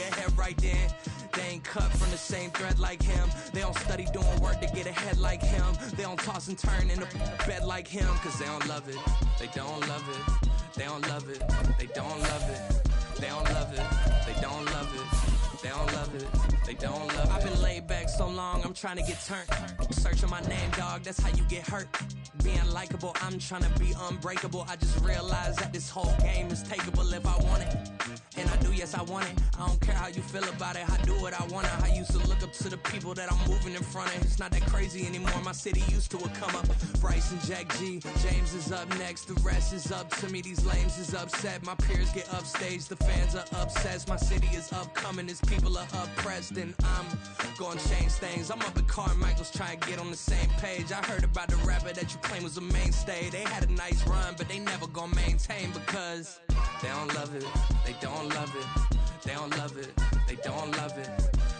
ahead right then. They ain't cut from the same thread like him. They don't study doing work to get ahead like him. They don't toss and turn in the bed like him. Cause they don't love it, they don't love it. They don't love it, they don't love it. They don't love it, they don't love it. They don't love it, they don't love it. I've been laid back so long, I'm trying to get turned. Searching my name, dog, that's how you get hurt. Being likable, I'm trying to be unbreakable. I just realized that this whole game is takeable if I want it. And I do, yes, I want it. I don't care how you feel about it, I do what I want to. I used to look up to the people that I'm moving in front of. It's not that crazy anymore, my city used to a come up. Bryce and Jack G, James is up next. The rest is up to me, these lames is upset. My peers get upstage, the fans are obsessed. My city is upcoming, these people are oppressed. And I'm gonna change things. I'm up at Carmichael's trying to get on the same page. I heard about the rapper that you claim was a mainstay. They had a nice run, but they never gonna maintain because they don't love it, they don't love it, they don't love it, they don't love it,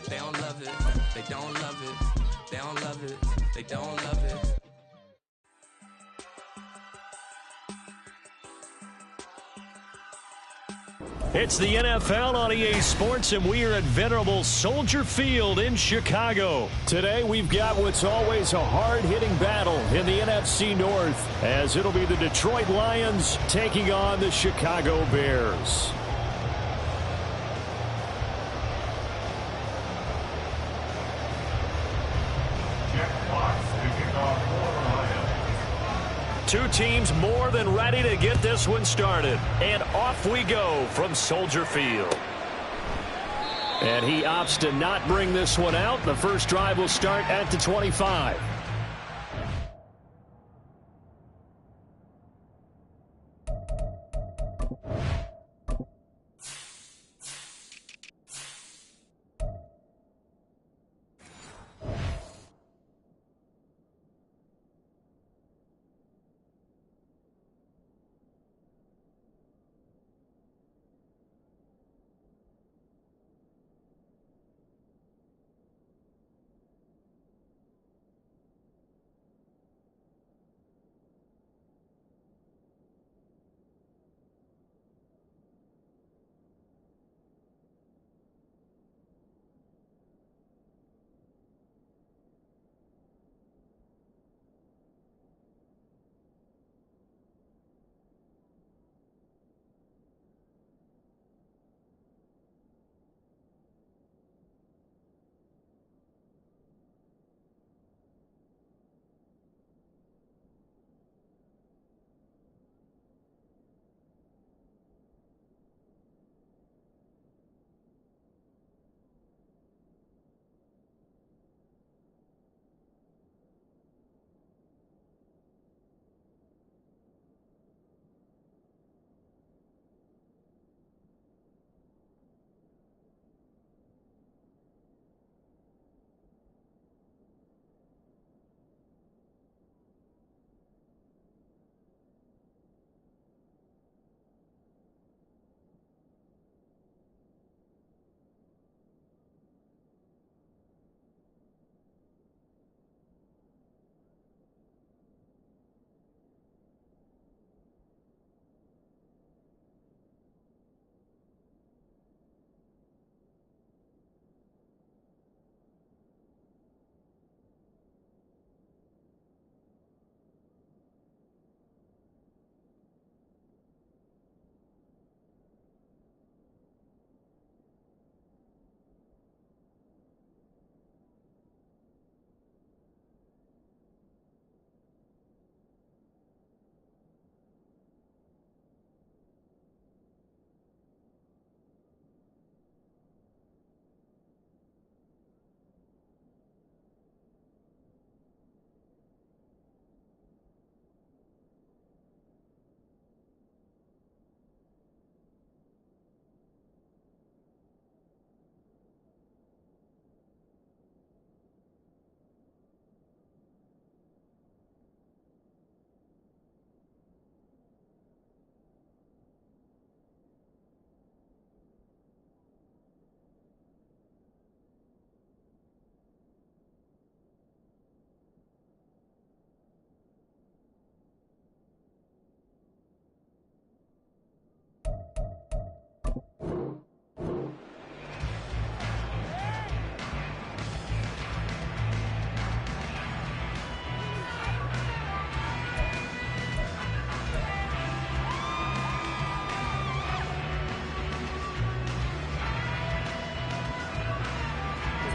they don't love it, they don't love it, they don't love it, they don't love it. It's the NFL on EA Sports, and we are at venerable Soldier Field in Chicago. Today, we've got what's always a hard-hitting battle in the NFC North, as it'll be the Detroit Lions taking on the Chicago Bears. Two teams more than ready to get this one started. And off we go from Soldier Field. And he opts to not bring this one out. The first drive will start at the 25.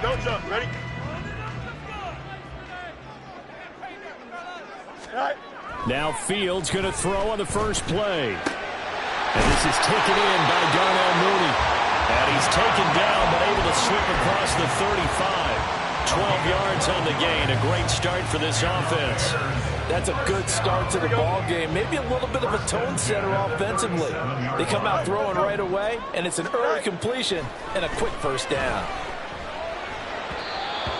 Don't jump. Ready? Now Fields going to throw on the first play. And this is taken in by Darnell Mooney. And he's taken down but able to slip across the 35. 12 yards on the gain. A great start for this offense. That's a good start to the ball game. Maybe a little bit of a tone setter offensively. They come out throwing right away, and it's an early completion and a quick first down.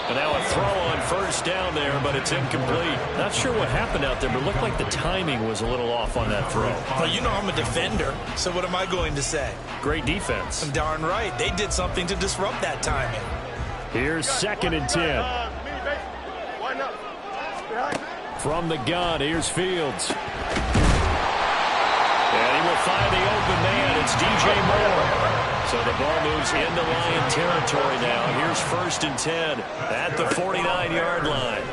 And now a throw on first down there, but it's incomplete. Not sure what happened out there, but it looked like the timing was a little off on that throw. Well, you know I'm a defender, so what am I going to say? Great defense. I'm darn right. They did something to disrupt that timing. Here's 2nd and 10. From the gun, here's Fields. And he will find the open man. It's DJ Moore. So the ball moves into Lion territory now. Here's 1st and 10 at the 49-yard line.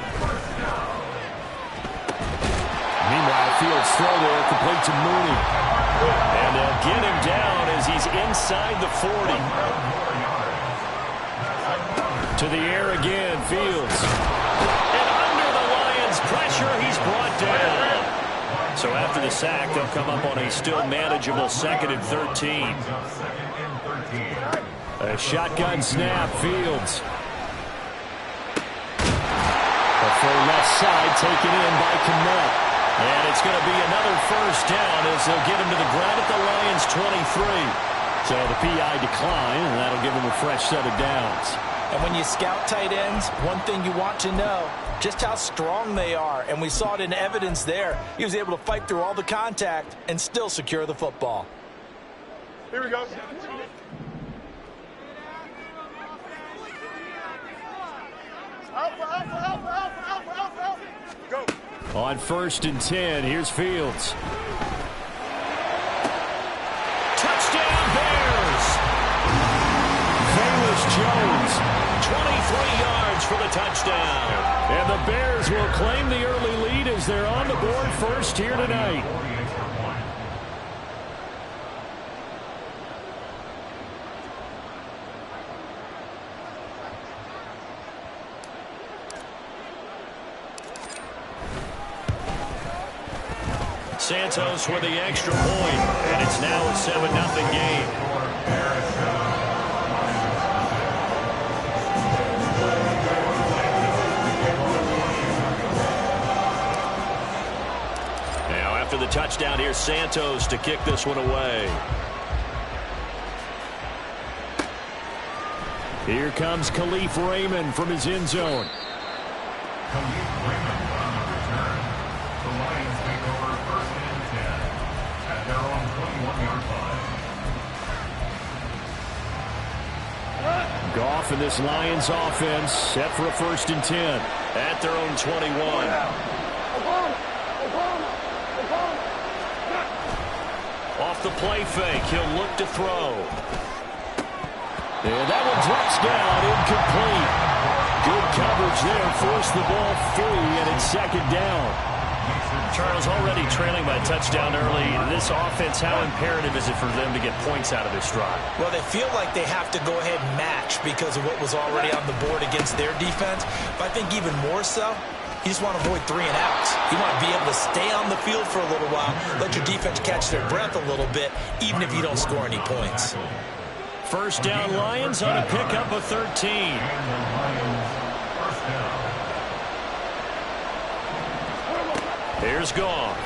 Meanwhile, Fields throw there, complete to Mooney. And they'll get him down as he's inside the 40. To the air again, Fields. And under the Lions' pressure, he's brought down. So after the sack, they'll come up on a still manageable 2nd and 13. A shotgun snap, Fields. A full left side taken in by Kmet. And it's going to be another first down as they'll get him to the ground at the Lions' 23. So the PI decline, and that'll give him a fresh set of downs. And when you scout tight ends, one thing you want to know, just how strong they are. And we saw it in evidence there. He was able to fight through all the contact and still secure the football. Here we go. Alpha. Go. On 1st and 10, here's Fields. Touchdown Bears! Velus Jones, 23 yards for the touchdown. And the Bears will claim the early lead as they're on the board first here tonight. Santos with the extra point, and it's now a 7-0 game. Now after the touchdown, here's Santos to kick this one away. Here comes Khalif Raymond from his end zone. Goff and this Lions offense set for a 1st and 10 at their own 21. Off the play fake, he'll look to throw. And that one drops down, incomplete. Good coverage there, forced the ball free, and it's 2nd down. Charles, already trailing by a touchdown early. This offense, how imperative is it for them to get points out of this drive? Well, they feel like they have to go ahead and match because of what was already on the board against their defense. But I think even more so, you just want to avoid 3 and outs. You want to be able to stay on the field for a little while, let your defense catch their breath a little bit, even if you don't score any points. First down Lions on a pickup of 13. Here's Goff.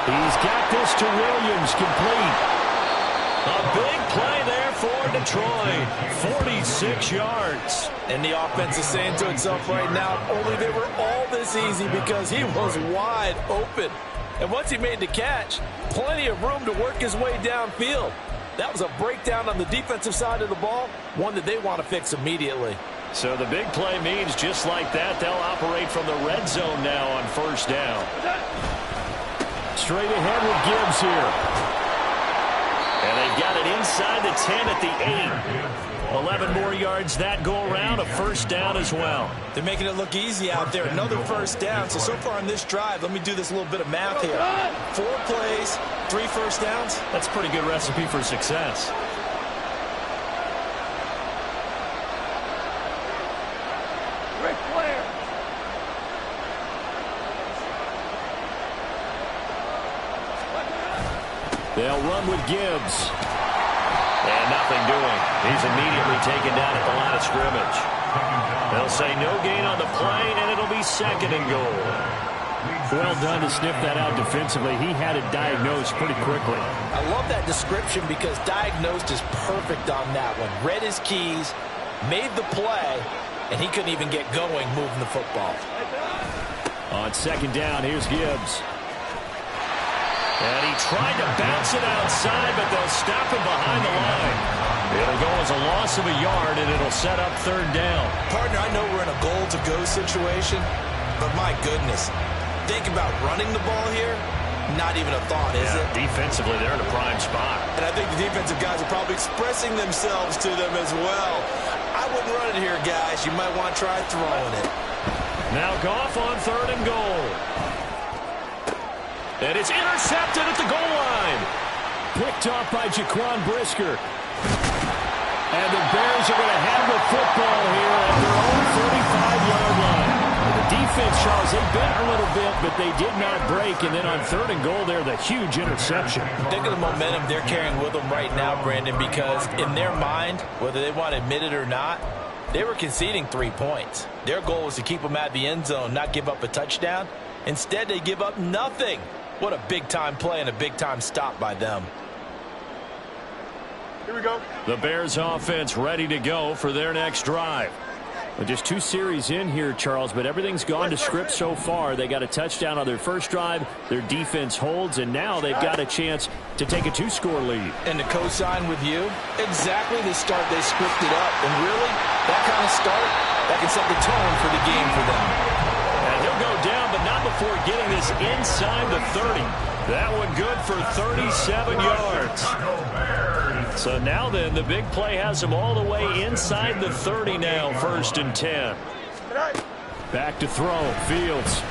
He's got this to Williams, complete. A big play there for Detroit. 46 yards. And the offense is saying to itself right now, only they were all this easy because he was wide open. And once he made the catch, plenty of room to work his way downfield. That was a breakdown on the defensive side of the ball, one that they want to fix immediately. So the big play means just like that, they'll operate from the red zone now on 1st down. Straight ahead with Gibbs here. And they've got it inside the 10 at the 8. 11 more yards that go around, a 1st down as well. They're making it look easy out there. Another 1st down. So far on this drive, let me do this little bit of math here. 4 plays, 3 first downs. That's a pretty good recipe for success. They'll run with Gibbs. And nothing doing. He's immediately taken down at the line of scrimmage. They'll say no gain on the play, and it'll be 2nd and goal. Well done to sniff that out defensively. He had it diagnosed pretty quickly. I love that description because diagnosed is perfect on that one. Read his keys, made the play, and he couldn't even get going moving the football. On 2nd down, here's Gibbs. And he tried to bounce it outside, but they'll stop him behind the line. It'll go as a loss of a yard, and it'll set up 3rd down. Partner, I know we're in a goal-to-go situation, but my goodness, think about running the ball here. Not even a thought, is it? Defensively, they're in a prime spot. And I think the defensive guys are probably expressing themselves to them as well. I wouldn't run it here, guys. You might want to try throwing it. Now Goff on 3rd and goal. And it's intercepted at the goal line. Picked off by Jaquan Brisker. And the Bears are going to have the football here at their own 35-yard line. And the defense, Charles, they bent a little bit, but they did not break. And then on 3rd and goal there, the huge interception. Think of the momentum they're carrying with them right now, Brandon, because in their mind, whether they want to admit it or not, they were conceding 3 points. Their goal was to keep them at the end zone, not give up a touchdown. Instead, they give up nothing. What a big-time play and a big-time stop by them. Here we go. The Bears offense ready to go for their next drive. Well, just 2 series in here, Charles, but everything's gone to script so far. They got a touchdown on their first drive. Their defense holds, and now they've got a chance to take a 2-score lead. And to co-sign with you, exactly the start they scripted up. And really, that kind of start, that can set the tone for the game for them. And he'll go down, but not before getting this inside the 30. That one good for 37 yards. So now then, the big play has him all the way inside the 30 now, 1st and 10. Back to throw, Fields.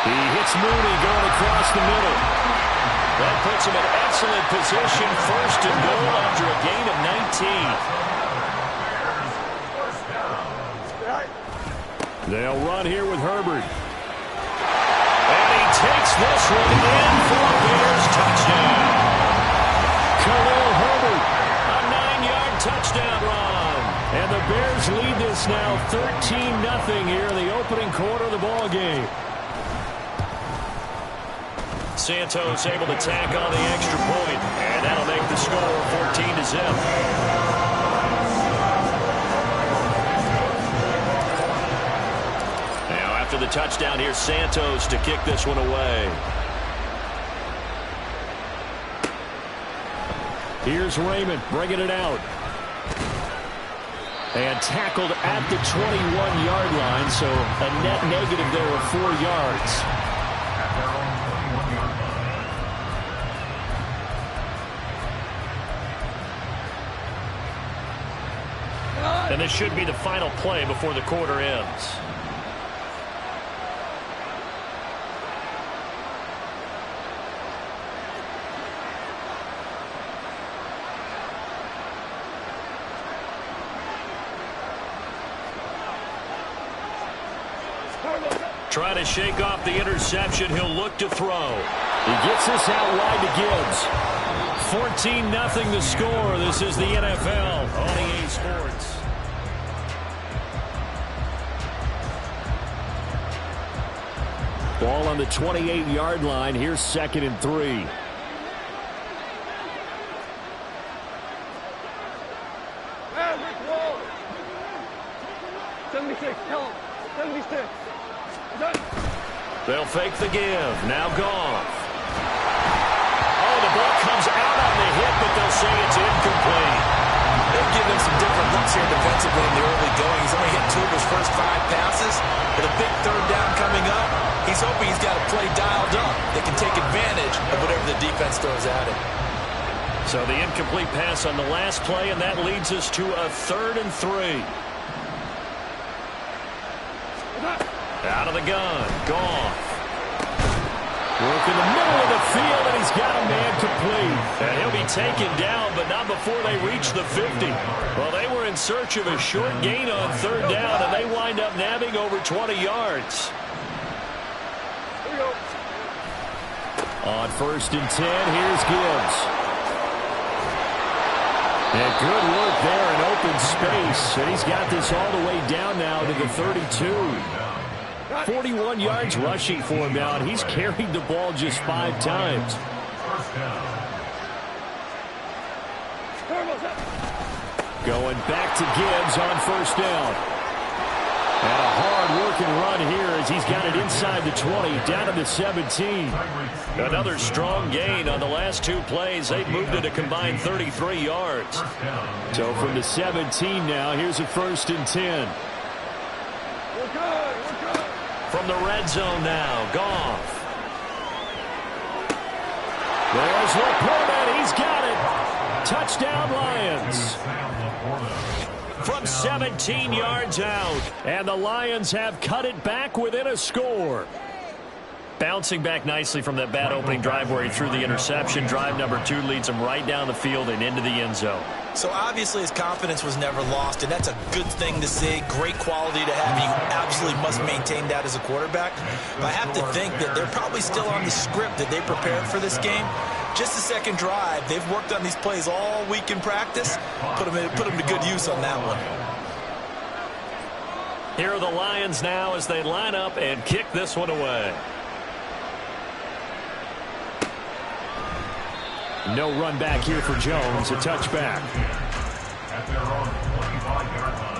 He hits Mooney going across the middle. That puts him in excellent position, 1st and goal after a gain of 19. They'll run here with Herbert. And he takes this one in for a Bears touchdown. Khalil Herbert, a 9-yard touchdown run. And the Bears lead this now 13-0 here in the opening quarter of the ball game. Santos able to tack on the extra point, and that'll make the score 14-0. Now after the touchdown, here's Santos to kick this one away. Here's Raymond bringing it out. And tackled at the 21-yard line, so a net negative there of 4 yards. And this should be the final play before the quarter ends. Trying to shake off the interception. He'll look to throw. He gets this out wide to Gibbs. 14-0 the score. This is the NFL on EA Sports. Ball on the 28-yard line. Here's 2nd and 3. They'll fake the give. Now Goff. Oh, the ball comes out on the hit, but they'll say it's incomplete. They've given him some different looks here defensively in the early going. He's only hit 2 of his first 5 passes. With a big 3rd down coming up, he's hoping he's got a play dialed up that can take advantage of whatever the defense throws at him. So the incomplete pass on the last play, and that leads us to a 3rd and 3. Out of the gun, Goff. Work in the middle of the field, and he's got a man complete. And he'll be taken down, but not before they reach the 50. Well, they were in search of a short gain on 3rd down, and they wind up nabbing over 20 yards. On 1st and 10, here's Gibbs. And good work there in open space. And he's got this all the way down now to the 32. 41 yards rushing for him now, and he's carried the ball just 5 times. Going back to Gibbs on 1st down. And a hard-working run here as he's got it inside the 20, down to the 17. Another strong gain on the last 2 plays. They've moved it a combined 33 yards. So from the 17 now, here's a 1st and 10. We're good. From the red zone now, Goff. There's LaPorta. He's got it. Touchdown, Lions. From 17 yards out. And the Lions have cut it back within a score. Bouncing back nicely from that bad opening drive where he threw the interception. Drive number 2 leads him right down the field and into the end zone. So obviously his confidence was never lost, and that's a good thing to see. Great quality to have. You absolutely must maintain that as a quarterback. But I have to think that they're probably still on the script that they prepared for this game. Just the second drive. They've worked on these plays all week in practice. Put them to good use on that one. Here are the Lions now as they line up and kick this one away. No run back here for Jones. A touchback. At their own 25-yard line.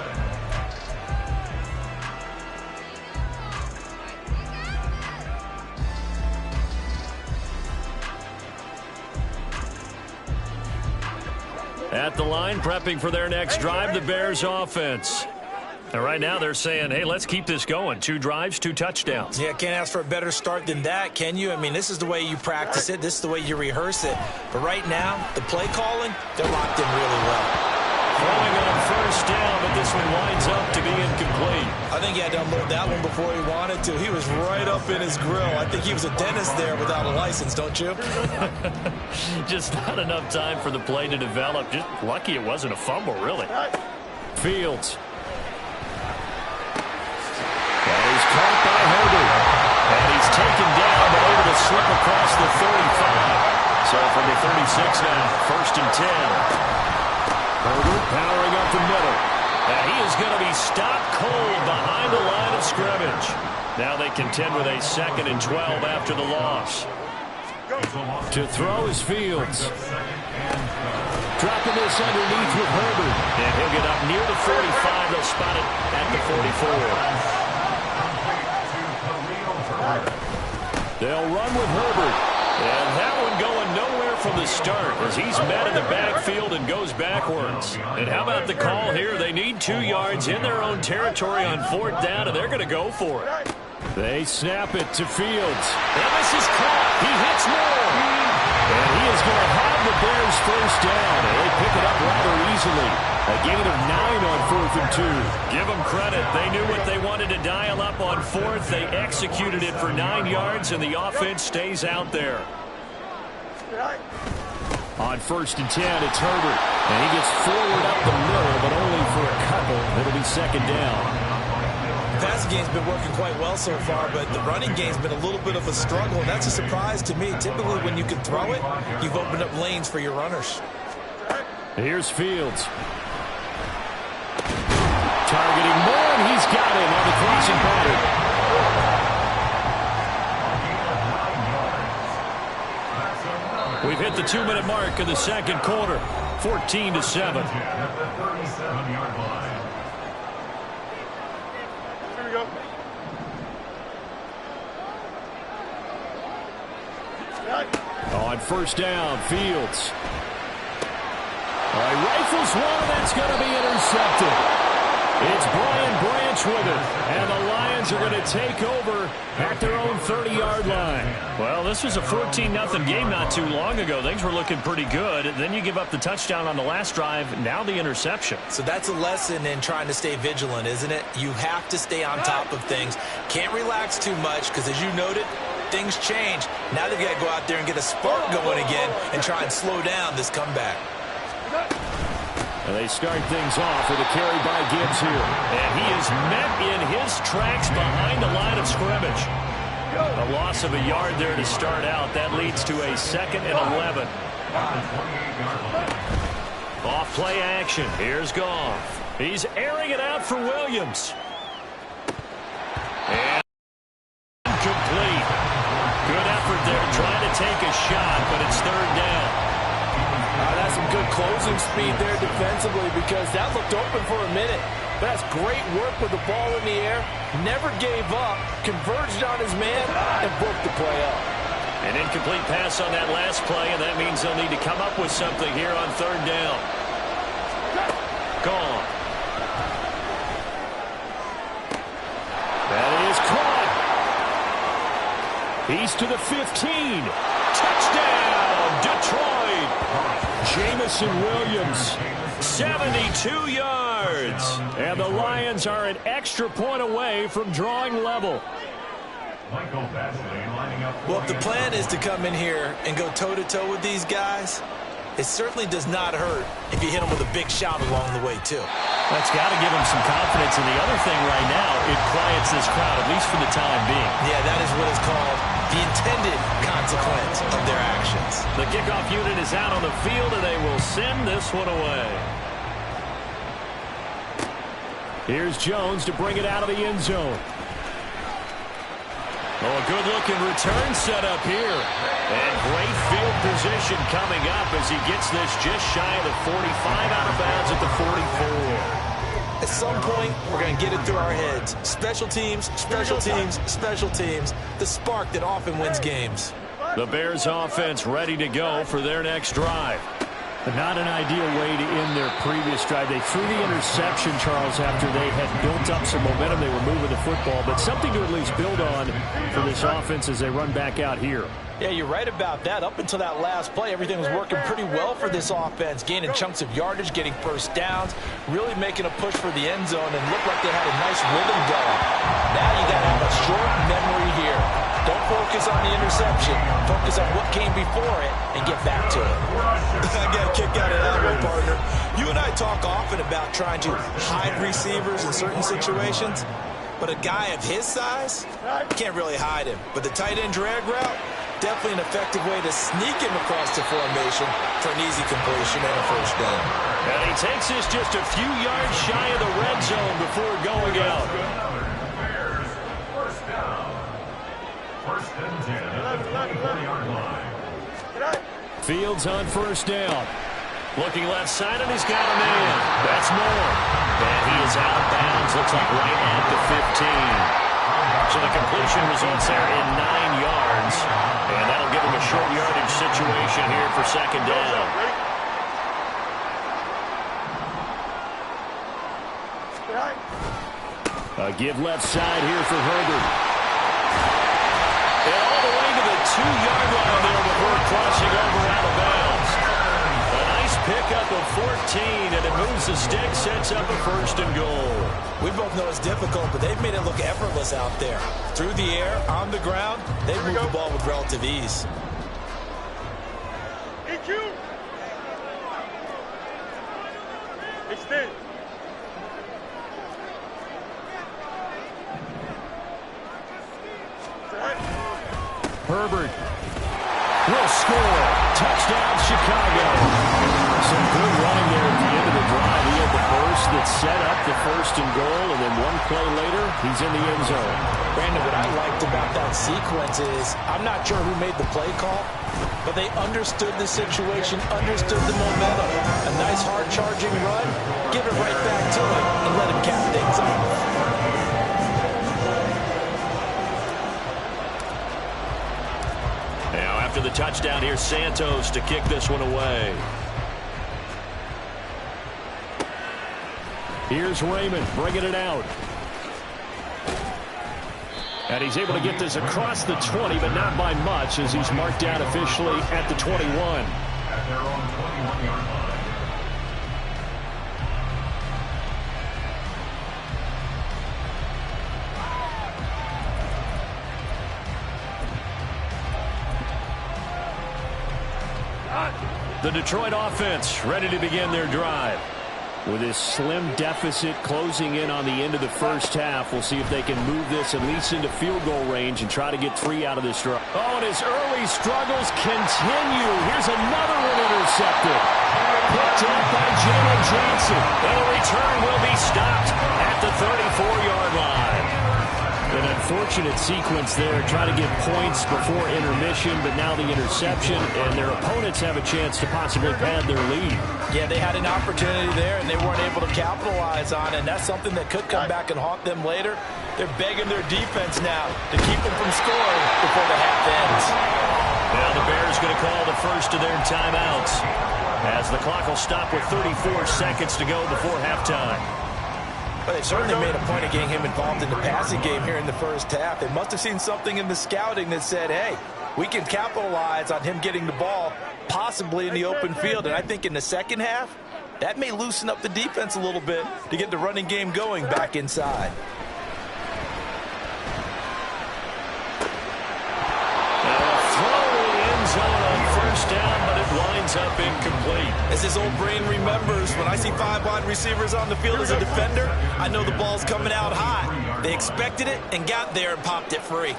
At the line, prepping for their next drive, the Bears offense. And right now they're saying, hey, let's keep this going. 2 drives, 2 touchdowns. Yeah, can't ask for a better start than that, can you? I mean, this is the way you practice it. This is the way you rehearse it. But right now, the play calling, they're locked in really well. Throwing on 1st down, but this one winds up to be incomplete. I think he had to unload that one before he wanted to. He was right up in his grill. I think he was a dentist there without a license, don't you? Just not enough time for the play to develop. Just lucky it wasn't a fumble, really. Fields. And he's caught by Herbert. And he's taken down, but able to slip across the 35. So from the 36 now, 1st and 10. Herbert powering up the middle. And he is going to be stopped cold behind the line of scrimmage. Now they contend with a 2nd and 12 after the loss. To throw is Fields. Dropping this underneath with Herbert. And he'll get up near the 45. They'll spot it at the 44. They'll run with Herbert. And that one going nowhere from the start as he's met in the backfield and goes backwards. And how about the call here? They need 2 yards in their own territory on 4th down, and they're going to go for it. They snap it to Fields. And this is caught. He hits Moore. And he is going to have the Bears 1st down. And they pick it up rather easily. A gain of 9 on 4th and 2. Give them credit. They knew what they wanted to dial up on 4th. They executed it for 9 yards, and the offense stays out there. On 1st and 10, it's Herbert. And he gets forward up the middle, but only for a couple. It'll be 2nd down. The passing game's been working quite well so far, but the running game's been a little bit of a struggle, and that's a surprise to me. Typically, when you can throw it, you've opened up lanes for your runners. Here's Fields. Targeting Moore, and he's got him on the crossing pattern. We've hit the 2-minute mark of the 2nd quarter. 14-7. Here we go. On 1st down, Fields. All right, rifles one, that's going to be intercepted. It's Brian Branch with it, and the Lions are going to take over at their own 30-yard line. Well, this was a 14-0 game not too long ago. Things were looking pretty good. Then you give up the touchdown on the last drive, now the interception. So that's a lesson in trying to stay vigilant, isn't it? You have to stay on top of things. Can't relax too much because, as you noted, things change. Now they've got to go out there and get a spark going again and try and slow down this comeback. And they start things off with a carry by Gibbs here. And he is met in his tracks behind the line of scrimmage. A loss of a yard there to start out. That leads to a 2nd and 11. Off play action. Here's Goff. He's airing it out for Williams. And complete. Good effort there trying to take a shot, but it's 3rd down. That's some good closing speed there defensively because that looked open for a minute. But that's great work with the ball in the air. Never gave up, converged on his man, and broke the play up. An incomplete pass on that last play, and that means they'll need to come up with something here on 3rd down. Gone. That is caught. He's to the 15. Touchdown, Detroit. Jameson Williams, 72 yards. And the Lions are an extra point away from drawing level. Well, if the plan is to come in here and go toe-to-toe with these guys, it certainly does not hurt if you hit them with a big shout along the way, too. That's got to give them some confidence. And the other thing right now, it quiets this crowd, at least for the time being. Yeah, that is what is called the intended consequence of their actions. The kickoff unit is out on the field, and they will send this one away. Here's Jones to bring it out of the end zone. Oh, a good-looking return set up here. And great field position coming up as he gets this just shy of the 45 out of bounds at the 44. At some point, we're going to get it through our heads. Special teams, special teams, special teams. The spark that often wins games. The Bears offense ready to go for their next drive. But not an ideal way to end their previous drive. They threw the interception, Charles, after they had built up some momentum. They were moving the football, but something to at least build on for this offense as they run back out here. Yeah, you're right about that. Up until that last play, everything was working pretty well for this offense, gaining chunks of yardage, getting first downs, really making a push for the end zone, and looked like they had a nice rhythm going. Now you got to have a short memory here. Don't focus on the interception. Focus on what came before it and get back to it. I got a kick out of that one, partner. You and I talk often about trying to hide receivers in certain situations, but a guy of his size, can't really hide him. But the tight end drag route, definitely an effective way to sneak him across the formation for an easy completion and a first down. And he takes this just a few yards shy of the red zone before going out. First down. First and 10 at the 24-yard line. Fields on first down. Looking left side, and he's got a man. That's Moore. And he is out of bounds. Looks like right at the 15. So the completion results there in 9 yards. And that'll give him a short yardage situation here for second down. A give left side here for Herbert. And all the way to the 2-yard line there before crossing over out of bounds. A nice pickup of 14, and it moves the stick, sets up a first and goal. We both know it's difficult, but they've made it look effortless out there. Through the air, on the ground, they've moved the ball with relative ease. EQ! Extend. Herbert will score. Touchdown, Chicago. Some good running there at the end of the drive. He had the burst that set up the first and goal, and then one play later, he's in the end zone. Brandon, what I liked about that sequence is I'm not sure who made the play call, but they understood the situation, understood the momentum. A nice hard-charging run, give it right back to him, and let him cap things off. After the touchdown, here's Santos to kick this one away. Here's Raymond bringing it out. And he's able to get this across the 20, but not by much, as he's marked down officially at the 21. At their own 21-yard line. The Detroit offense ready to begin their drive. With this slim deficit closing in on the end of the first half, we'll see if they can move this at least into field goal range and try to get 3 out of this drive. Oh, and his early struggles continue. Here's another one intercepted. Picked up by Jalen Johnson. And the return will be stopped at the 34-yard line. An unfortunate sequence there, trying to get points before intermission, but now the interception, and their opponents have a chance to possibly pad their lead. Yeah, they had an opportunity there, and they weren't able to capitalize on it, and that's something that could come back and haunt them later. They're begging their defense now to keep them from scoring before the half ends. Now the Bears going to call the first of their timeouts, as the clock will stop with 34 seconds to go before halftime. But they certainly made a point of getting him involved in the passing game here in the first half. They must have seen something in the scouting that said, hey, we can capitalize on him getting the ball possibly in the open field. And I think in the second half, that may loosen up the defense a little bit to get the running game going back inside. Down, but it winds up incomplete. As his old brain remembers, when I see 5 wide receivers on the field as a defender, I know the ball's coming out hot. They expected it and got there and popped it free.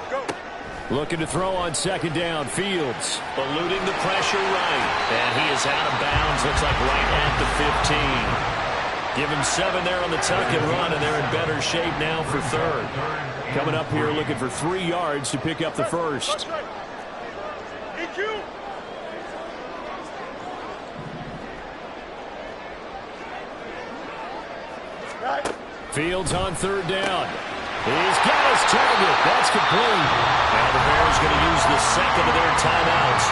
Looking to throw on second down. Fields eluding the pressure right. And he is out of bounds. Looks like right at the 15. Give him 7 there on the tuck and run, and they're in better shape now for third. Coming up here looking for 3 yards to pick up the first. Fields on third down. He's got his target. That's complete. Now the Bears going to use the second of their timeouts,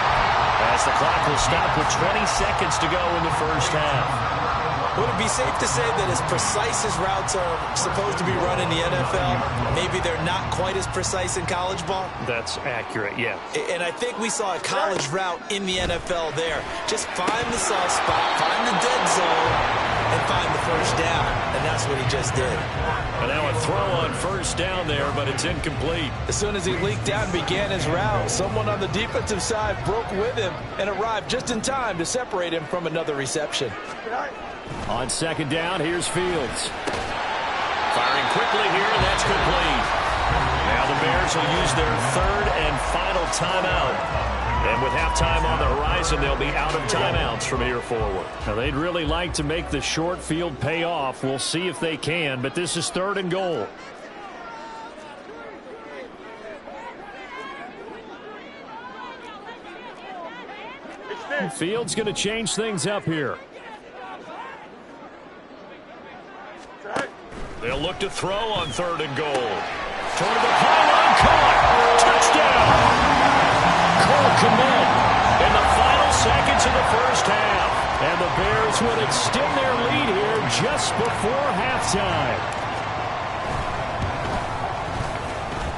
as the clock will stop with 20 seconds to go in the first half. Would it be safe to say that as precise as routes are supposed to be run in the NFL, maybe they're not quite as precise in college ball? That's accurate, yeah. And I think we saw a college route in the NFL there. Just find the soft spot, find the dead zone, and find the first down. And that's what he just did. And now a throw on first down there, but it's incomplete. As soon as he leaked out and began his route, someone on the defensive side broke with him and arrived just in time to separate him from another reception. On second down, here's Fields. Firing quickly here, and that's complete. Now the Bears will use their third and final timeout. And with halftime on the horizon, they'll be out of timeouts from here forward. Now, they'd really like to make the short field pay off. We'll see if they can, but this is third and goal. Fields going to change things up here. They'll look to throw on third and goal. Toward the pylon, caught. Touchdown. Cole Kmet in the final seconds of the first half. And the Bears will extend their lead here just before halftime.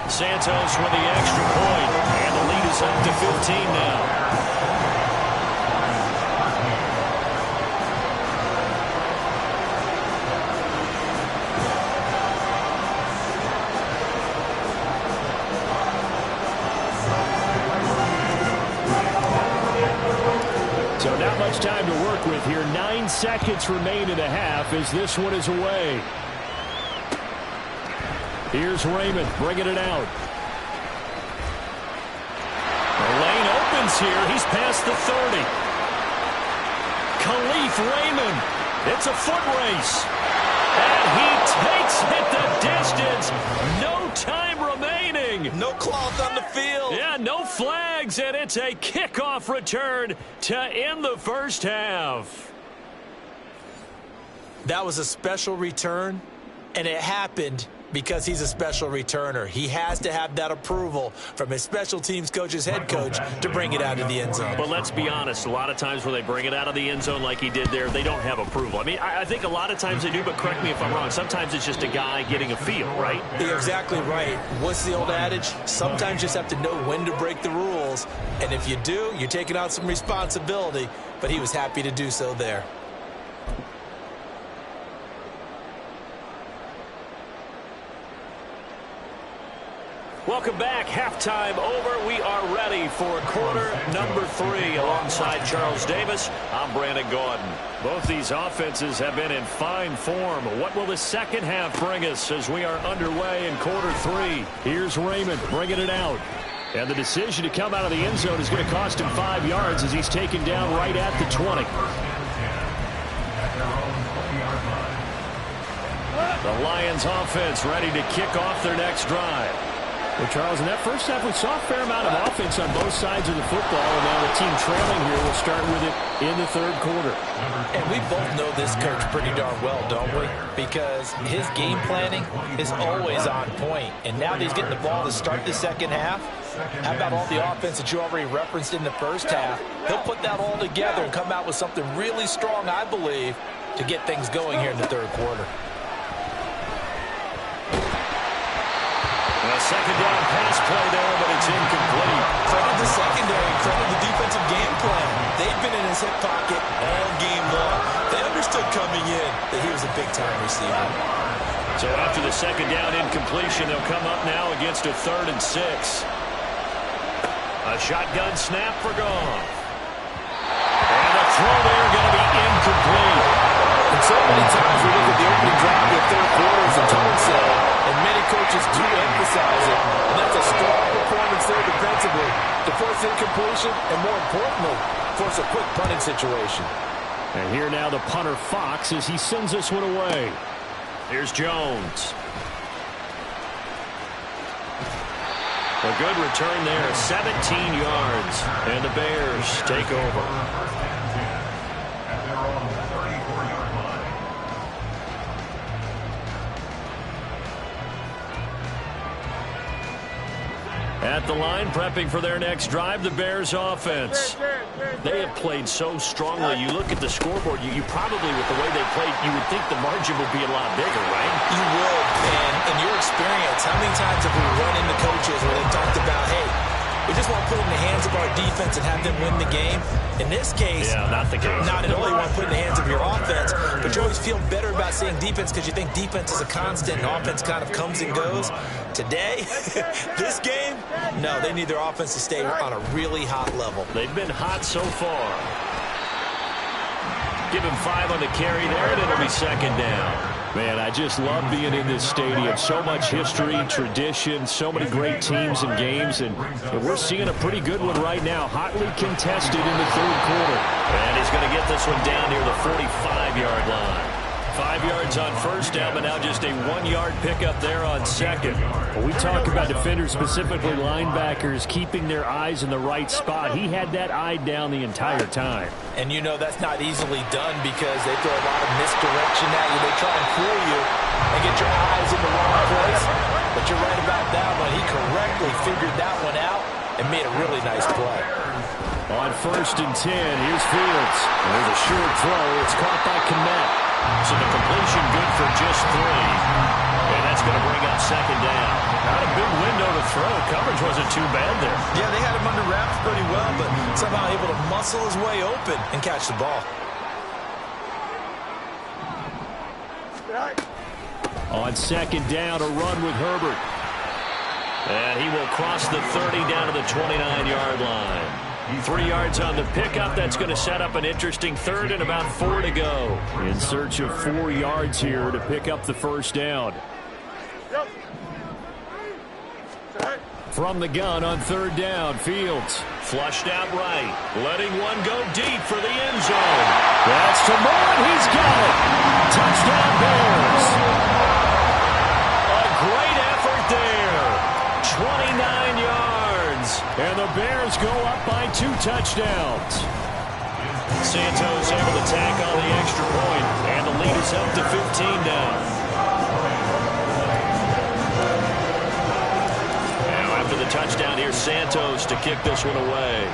Santos with the extra point, and the lead is up to 15 now. So not much time to work with here. 9 seconds remain in the half as this one is away. Here's Raymond bringing it out. The lane opens here. He's past the 30. Khalif Raymond. It's a foot race. And he takes it the distance. No time remaining. No cloth on the field. Yeah, no flags, and it's a kickoff return to end the first half. That was a special return, and it happened because he's a special returner. He has to have that approval from his special teams coach's head coach to bring it out of the end zone. But let's be honest, a lot of times when they bring it out of the end zone like he did there, they don't have approval. I mean, I think a lot of times they do, but correct me if I'm wrong. Sometimes it's just a guy getting a feel, right? You're exactly right. What's the old adage? Sometimes you just have to know when to break the rules. And if you do, you're taking on some responsibility. But he was happy to do so there. Welcome back. Halftime over. We are ready for quarter number 3. Alongside Charles Davis, I'm Brandon Gaudin. Both these offenses have been in fine form. What will the second half bring us as we are underway in quarter 3? Here's Raymond bringing it out. And the decision to come out of the end zone is going to cost him 5 yards as he's taken down right at the 20. The Lions offense ready to kick off their next drive. Well, Charles, in that first half, we saw a fair amount of offense on both sides of the football, and now the team trailing here will start with it in the third quarter. And we both know this coach pretty darn well, don't we? Because his game planning is always on point. And now that he's getting the ball to start the second half, how about all the offense that you already referenced in the first half? He'll put that all together and come out with something really strong, I believe, to get things going here in the third quarter. Second down pass play there, but it's incomplete. Credit the secondary, credit the defensive game plan. They've been in his hip pocket all game long. They understood coming in that he was a big-time receiver. So after the second down incompletion, they'll come up now against a 3rd and 6. A shotgun snap for Goff. And a throw there going to be incomplete. And so many times we look at the opening drive of the third quarter as a tone setter, and many coaches do emphasize it. And that's a strong performance there defensively to force incompletion and, more importantly, force a quick punting situation. And here now the punter Fox as he sends this one away. Here's Jones. A good return there, 17 yards. And the Bears take over. At the line, prepping for their next drive, the Bears offense. They have played so strongly. You look at the scoreboard, you probably, with the way they played, you would think the margin would be a lot bigger, right? You would. And in your experience, how many times have we run into coaches where they've talked about, hey, we just want to put it in the hands of our defense and have them win the game? In this case, not the case. Not at all. You want to put it in the hands of your offense, but you always feel better about seeing defense because you think defense is a constant and offense kind of comes and goes. Today, this game, no, they need their offense to stay on a really hot level. They've been hot so far. Give him 5 on the carry there, and it'll be second down. Man, I just love being in this stadium. So much history, tradition, so many great teams and games, and we're seeing a pretty good one right now. Hotly contested in the third quarter. And he's going to get this one down near the 45-yard line. 5 yards on first down, but now just a 1-yard pickup there on second. When we talk about defenders, specifically linebackers, keeping their eyes in the right spot, he had that eye down the entire time. And you know that's not easily done because they throw a lot of misdirection at you. They try and fool you and get your eyes in the wrong place. But you're right about that one. He correctly figured that one out and made a really nice play. On 1st and 10, here's Fields. There's a short throw. It's caught by Kmet. So the completion good for just 3. And that's going to bring up second down. Not a big window to throw. Coverage wasn't too bad there. Yeah, they had him under wraps pretty well, but somehow able to muscle his way open and catch the ball. On second down, a run with Herbert. And he will cross the 30 down to the 29-yard line. 3 yards on the pickup. That's going to set up an interesting 3rd and about 4 to go. In search of 4 yards here to pick up the first down. From the gun on 3rd down, Fields flushed out right, letting one go deep for the end zone. That's to Moore. He's got it. Touchdown Bears. A great effort there. 29 yards. And the Bears go up by 2 touchdowns. Santos able to tack on the extra point, and the lead is up to 15 now. Now after the touchdown, here's Santos to kick this one away.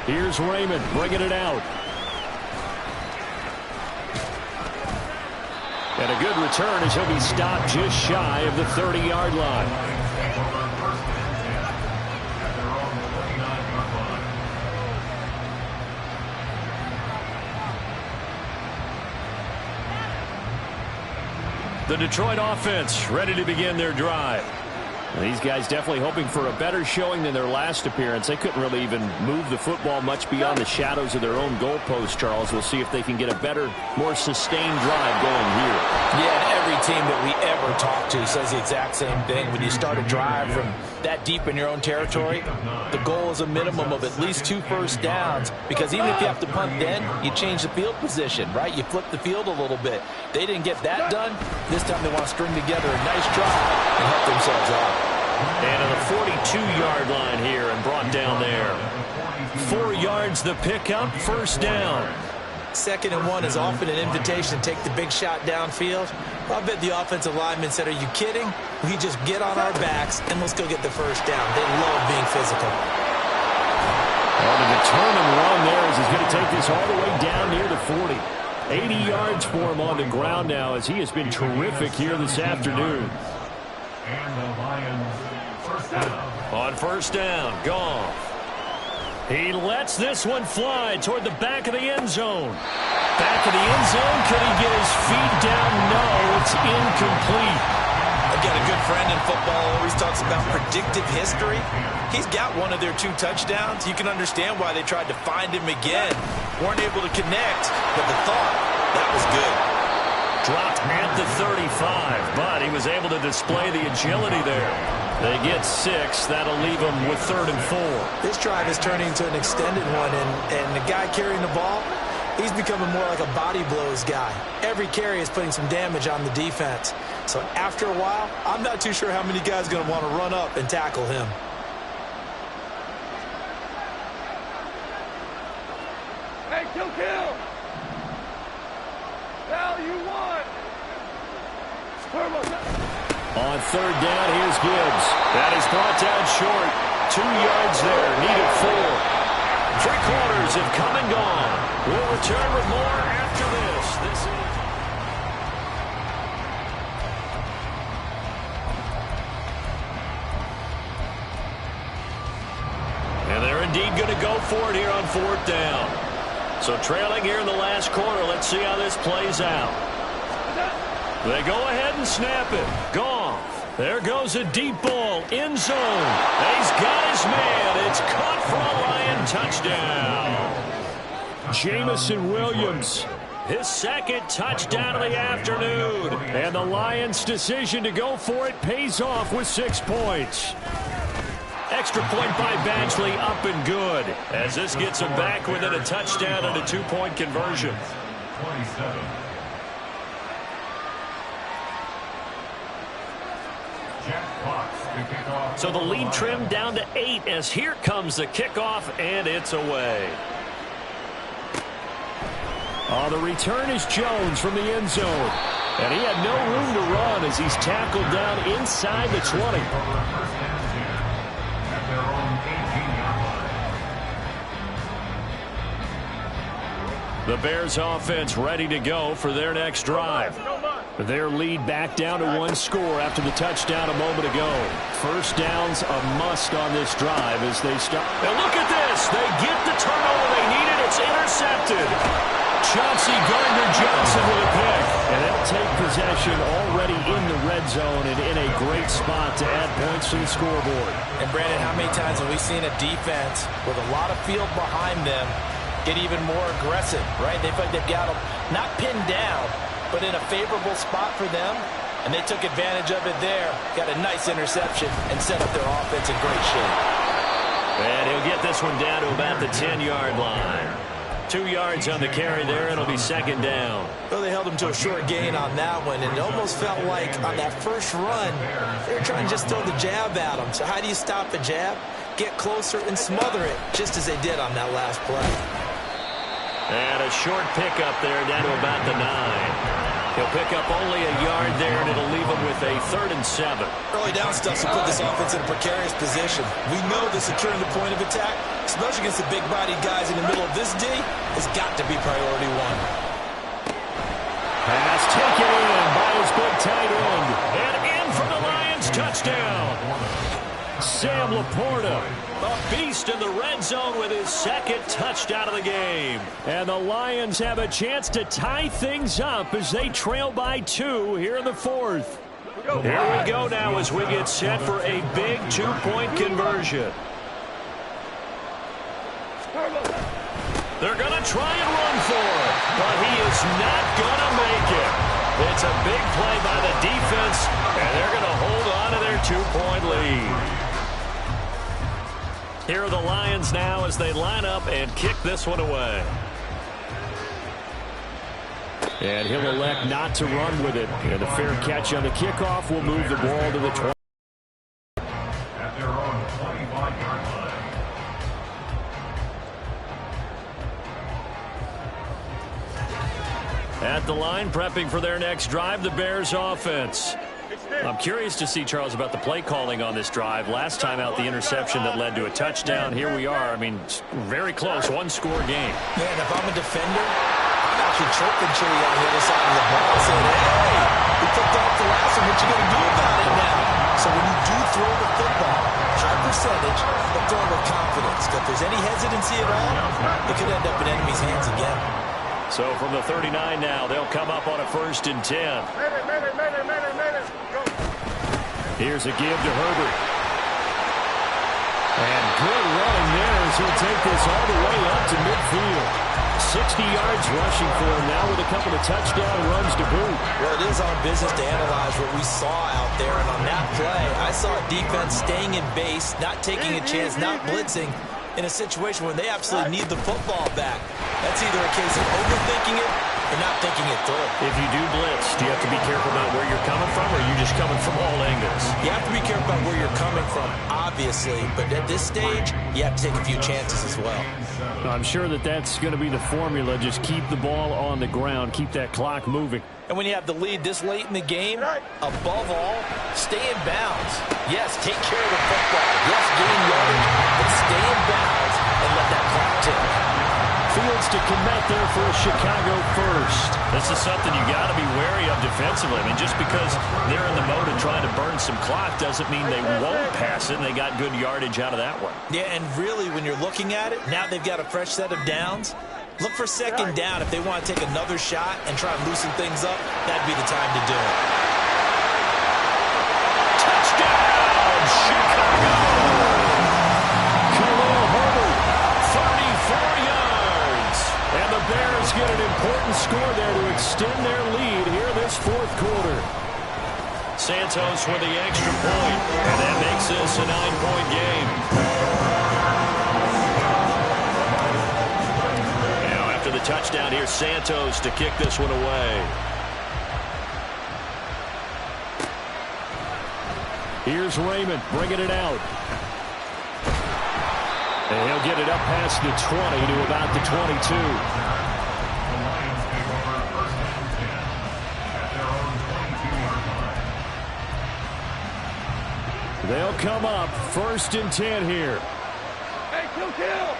Here's Raymond bringing it out. And a good return as he'll be stopped just shy of the 30-yard line. The Detroit offense ready to begin their drive. These guys definitely hoping for a better showing than their last appearance. They couldn't really even move the football much beyond the shadows of their own goalpost, Charles. We'll see if they can get a better, more sustained drive going here. Yeah, and every team that we ever talk to says the exact same thing. When you start a drive from that deep in your own territory, the goal is a minimum of at least 2 first downs, because even if you have to punt then, you change the field position, right? You flip the field a little bit. They didn't get that done. This time they want to string together a nice drive and help themselves out. And on the 42-yard line here and brought down there. 4 yards the pickup, first down. 2nd and 1 is often an invitation to take the big shot downfield. I bet the offensive lineman said, are you kidding? We just get on our backs and let's go get the first down. They love being physical. On a determined run there as he's going to take this all the way down near the 40. 80 yards for him on the ground now as he has been terrific here this afternoon. And the Lions first down. On first down, Goff. He lets this one fly toward the back of the end zone. Back of the end zone. Could he get his feet down? No, it's incomplete. I've got a good friend in football who always talks about predictive history. He's got one of their 2 touchdowns. You can understand why they tried to find him again. Weren't able to connect, but the thought, that was good. Dropped at the 35, but he was able to display the agility there. They get 6. That'll leave them with 3rd and 4. This drive is turning into an extended one, and the guy carrying the ball, he's becoming more like a body blows guy. Every carry is putting some damage on the defense. So after a while, I'm not too sure how many guys are going to want to run up and tackle him. Hey, kill. Now you won. On 3rd down, here's Gibbs. That is brought down short. 2 yards there, needed 4. 3 quarters have come and gone. We'll return with more after this. And they're indeed going to go for it here on 4th down. So trailing here in the last quarter. Let's see how this plays out. They go ahead and snap it. Goff. There goes a deep ball. End zone. He's got his man. It's caught for a Lion touchdown. Jamison Williams. His 2nd touchdown of the afternoon. And the Lions' decision to go for it pays off with 6 points. Extra point by Badgley, up and good. As this gets him back within a touchdown and a 2-point conversion. 27. Jack Fox to kick off. So the lead trimmed down to 8 as here comes the kickoff, and it's away. The return is Jones from the end zone. And he had no room to run as he's tackled down inside the 20. The Bears offense ready to go for their next drive. Their lead back down to 1 score after the touchdown a moment ago. First down's a must on this drive as they start. And look at this. They get the turnover they needed. It's intercepted. Chauncey Gardner-Johnson with a pick. And they'll take possession already in the red zone and in a great spot to add points to the scoreboard. And Brandon, how many times have we seen a defense with a lot of field behind them get even more aggressive, right? They feel like they've got them not pinned down, but in a favorable spot for them, and they took advantage of it there. Got a nice interception and set up their offense in great shape. And he'll get this one down to about the 10-yard line. 2 yards on the carry there, and it'll be 2nd down. Well, they held him to a short gain on that one, and it almost felt like on that first run, they were trying to just throw the jab at him. So how do you stop a jab? Get closer and smother it, just as they did on that last play. And a short pickup there down to about the 9. He'll pick up only a yard there, and it'll leave him with a 3rd and 7. Early down stuff will put this offense in a precarious position. We know that securing the point of attack, especially against the big-bodied guys in the middle of this D, has got to be priority 1. Pass taken in by his big tight end. And in for the Lions touchdown. Sam Laporta. A beast in the red zone with his second touchdown of the game. And the Lions have a chance to tie things up as they trail by 2 here in the 4th. Here we go now as we get set for a big 2-point conversion. They're going to try and run for it, but he is not going to make it. It's a big play by the defense, and they're going to hold on to their 2-point lead. Here are the Lions now as they line up and kick this one away. And he'll elect not to run with it. And a fair catch on the kickoff will move the ball to the 20. At their own 25-yard line. At the line, prepping for their next drive, the Bears offense. I'm curious to see, Charles, about the play calling on this drive. Last time out, the interception that led to a touchdown. Here we are. I mean, very close, one-score game. Man, if I'm a defender, I'm actually chirping Chili on the other side of the ball saying, hey, we picked off the last one. What you going to do about it now? So when you do throw the football, high percentage, but throw it with confidence. If there's any hesitancy at all, it could end up in enemy's hands again. So from the 39 now, they'll come up on a 1st and 10. Here's a give to Herbert. And good running there as he'll take this all the way up to midfield. 60 yards rushing for him now with a couple of touchdown runs to boot. Well, it is our business to analyze what we saw out there. And on that play, I saw defense staying in base, not taking a chance, not blitzing in a situation where they absolutely need the football back. That's either a case of overthinking it or not thinking it through. If you do blitz, do you have to be careful about where you're coming from, or are you just coming from all angles? You have to be careful about where you're coming from, obviously. But at this stage, you have to take a few chances as well. I'm sure that that's going to be the formula. Just keep the ball on the ground. Keep that clock moving. And when you have the lead this late in the game, above all, stay in bounds. Yes, take care of the football. Yes, gain yardage, but stay in bounds and let that clock tick. Fields to commit there for a Chicago first. This is something you got to be wary of defensively. I mean, just because they're in the mode of trying to burn some clock doesn't mean they won't pass it, and they got good yardage out of that one. Yeah, and really, when you're looking at it, now they've got a fresh set of downs. Look for 2nd down if they want to take another shot and try and loosen things up. That'd be the time to do it. Touchdown, Chicago! Khalil Herbert, 34 yards. And the Bears get an important score there to extend their lead here this 4th quarter. Santos with the extra point, and that makes this a 9-point game. After the touchdown, here's Santos to kick this one away. Here's Raymond bringing it out. And he'll get it up past the 20 to about the 22. The Lions take over 1st and 10 at their own 22-yard line. They'll come up 1st and 10 here. Hey, kill!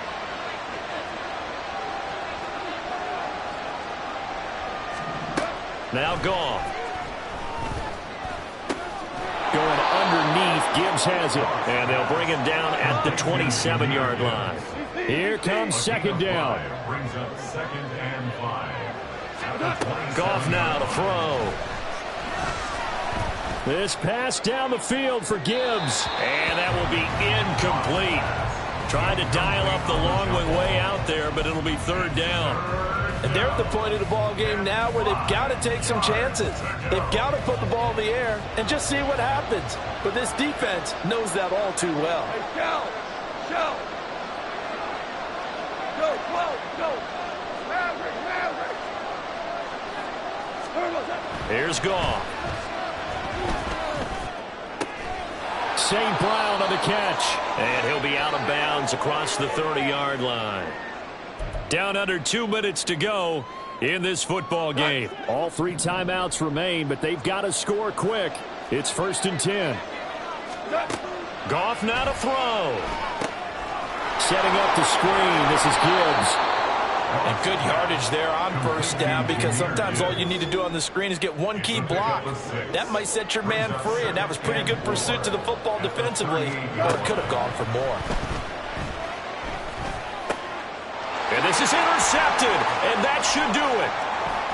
Now gone. Going underneath. Gibbs has it. And they'll bring him down at the 27-yard line. Here comes 2nd down. Brings up 2nd and 5. Goff now to throw. This pass down the field for Gibbs. And that will be incomplete. Trying to dial up the long way out there, but it'll be 3rd down. And they're at the point of the ball game now where they've got to take some chances. They've got to put the ball in the air and just see what happens. But this defense knows that all too well. Hey, Show! Go! Maverick! Here's Goff. St. Brown on the catch. And he'll be out of bounds across the 30-yard line. Down under 2 minutes to go in this football game. All 3 timeouts remain, but they've got to score quick. It's 1st and 10. Goff now to throw. Setting up the screen. This is Gibbs. And good yardage there on 1st down, because sometimes all you need to do on the screen is get one key block. That might set your man free, and that was pretty good pursuit to the football defensively, but it could have gone for more. And this is intercepted, and that should do it.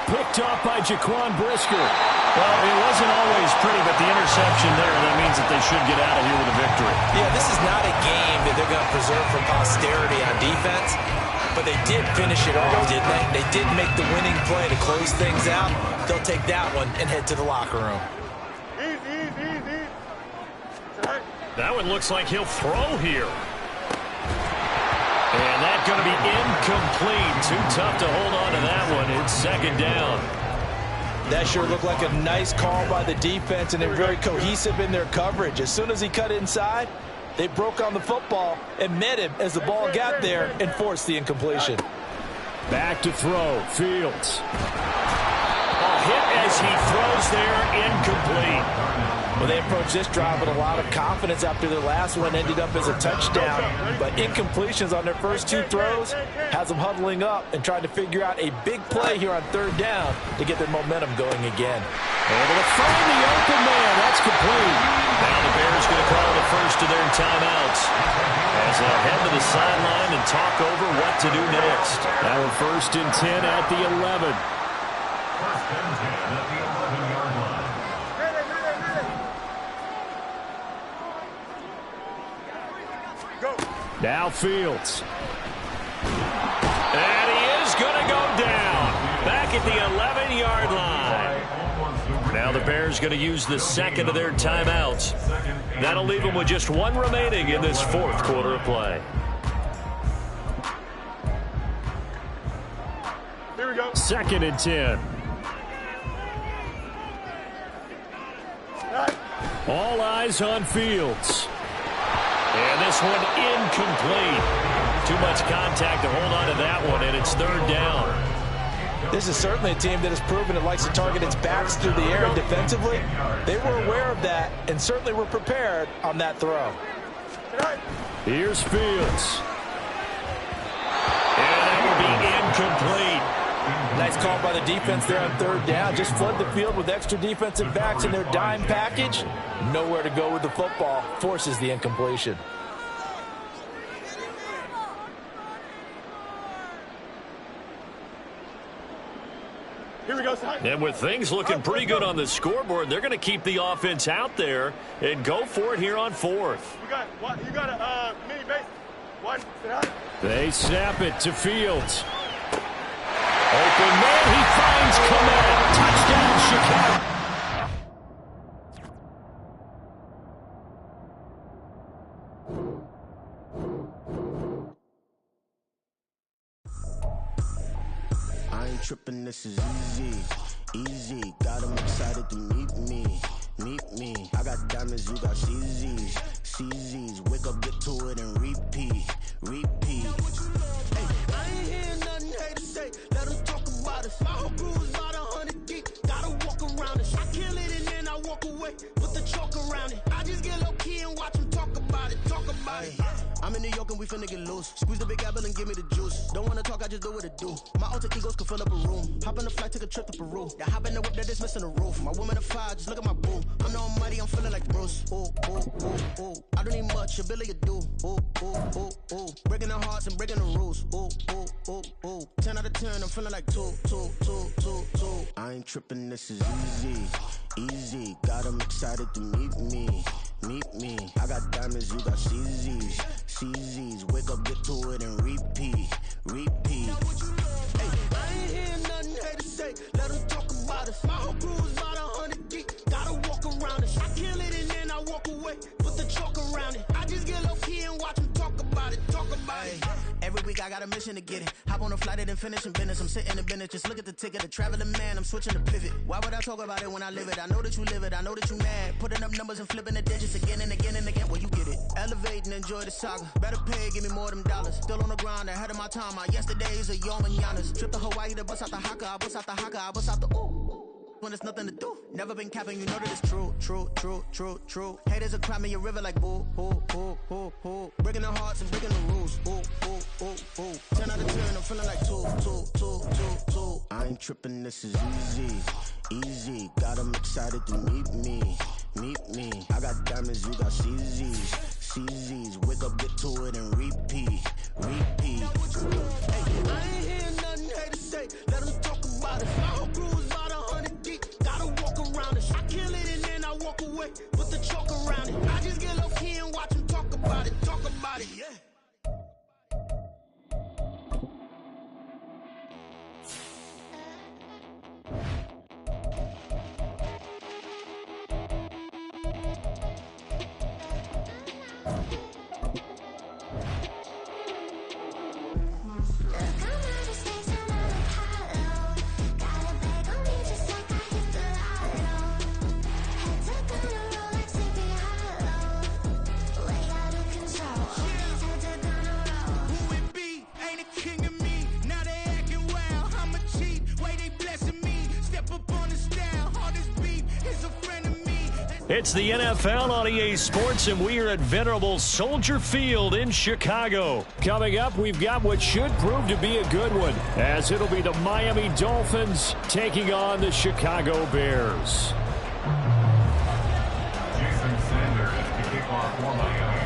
Picked off by Jaquan Brisker. Well, it wasn't always pretty, but the interception there, that means that they should get out of here with a victory. Yeah, this is not a game that they're going to preserve for posterity on defense, but they did finish it off, didn't they? They did make the winning play to close things out. They'll take that one and head to the locker room. Easy. That one looks like he'll throw here. And that's going to be incomplete. Too tough to hold on to that one. It's second down. That sure looked like a nice call by the defense, and they're very cohesive in their coverage. As soon as he cut inside, they broke on the football and met him as the ball got there and forced the incompletion. Back to throw. Fields. A hit as he throws there, incomplete. Well, they approached this drive with a lot of confidence after their last one ended up as a touchdown. But incompletions on their first two throws has them huddling up and trying to figure out a big play here on third down to get their momentum going again. Able to find the open man. That's complete. Now the Bears going to call the first of their timeouts as they head to the sideline and talk over what to do next. Now we're 1st and 10 at the 11. 1st and 10 at the 11-yard line. Now Fields. And he is going to go down. Back at the 11-yard line. Now the Bears going to use the second of their timeouts. That'll leave them with just one remaining in this fourth quarter of play. Here we go. 2nd and 10. All eyes on Fields. And this one incomplete. Too much contact to hold on to that one, and it's third down. This is certainly a team that has proven it likes to target its backs through the air, and defensively, they were aware of that and certainly were prepared on that throw. Here's Fields. And that will be incomplete. Nice call by the defense there on third down. Just flood the field with extra defensive backs in their dime package. Nowhere to go with the football. Forces the incompletion. Here we go, son. And with things looking pretty good on the scoreboard, they're going to keep the offense out there and go for it here on 4th. You got a mini base. One. They snap it to Fields. Open man, he finds Clement. Touchdown, Chicago. I ain't tripping, this is easy. Got them excited to meet me. I got diamonds, you got CZs. Wake up, get to it, and repeat. Hey, I ain't hearing nothing haters say. Let them talk about us. My whole crew is about 100 deep. Gotta walk around us. I kill it and then I walk away. Put the chalk around it. I just get low key and watch them talk about it. I'm in New York and we finna get loose. Squeeze the big apple and give me the juice. Don't wanna talk, I just do what it do. My alter egos can fill up a room. Hop on the flight, take a trip to Peru. Yeah, hop in the whip that is missing the roof. My woman a fire, just look at my boo. I'm the almighty, I'm feeling like Bruce. Ooh. I don't need much, ability to do. Ooh. Breaking the hearts and breaking the rules. Ooh. 10 out of 10, I'm feeling like 2. I ain't tripping, this is easy. Got them excited to meet me. I got diamonds, you got CZs. Wake up, get to it, and repeat. Hey, I ain't hearing nothing haters say. Let them talk about us. My whole crew is about 100 deep. Gotta walk around us. I kill it and then I walk away. Put the chalk around it. I just get low key and watch them talk about it. Every week I got a mission to get it. Hop on a flight and then finish in business. I'm sitting in business, just look at the ticket. A traveling man, I'm switching to pivot. Why would I talk about it when I live it? I know that you live it, I know that you mad. Putting up numbers and flipping the digits again and again and again. Well, you get it. Elevate and enjoy the saga. Better pay, give me more of them dollars. Still on the grind, ahead of my time. My yesterdays are your mananas. Trip to Hawaii to bust out the haka. I bust out the haka, I bust out the ooh. When there's nothing to do. Never been capping, you know that it's true. Haters are climbing your river like boo. Breaking the hearts and breaking the rules. Ooh. 10 out of 10, I'm feeling like 2. I ain't tripping, this is easy. Got them excited to meet me. I got diamonds, you got CZs. Wake up, get to it, and repeat. Hey, It's the NFL on EA Sports, and we are at venerable Soldier Field in Chicago. Coming up, we've got what should prove to be a good one, as it'll be the Miami Dolphins taking on the Chicago Bears. Jason Sanders to kick off for Miami.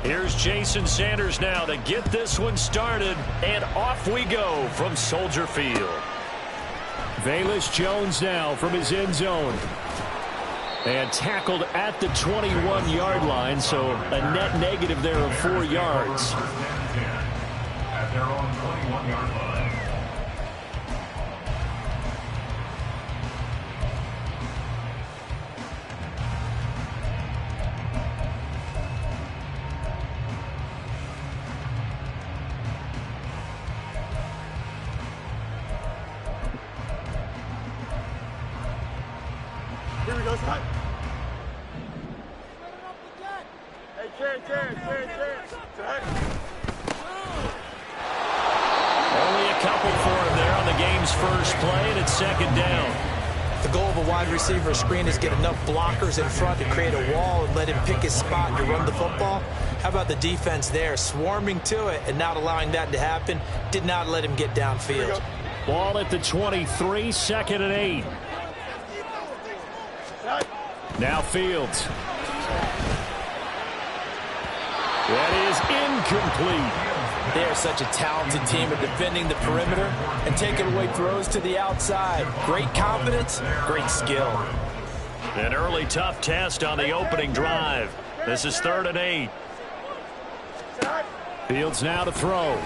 Here's Jason Sanders now to get this one started, and off we go from Soldier Field. Velus Jones now from his end zone. And tackled at the 21-yard line, so a net negative there of 4 yards. At their own 21-yard line. Here we go, Scott. Hey, Ken. Only a couple for him there on the game's first play, and it's second down. The goal of a wide receiver screen is get enough blockers in front to create a wall and let him pick his spot to run the football. How about the defense there, swarming to it and not allowing that to happen? Did not let him get downfield. Ball at the 23, second and 8. Now Fields. That is incomplete. They are such a talented team at defending the perimeter and taking away throws to the outside. Great confidence, great skill. An early tough test on the opening drive. This is 3rd and 8. Fields now to throw. And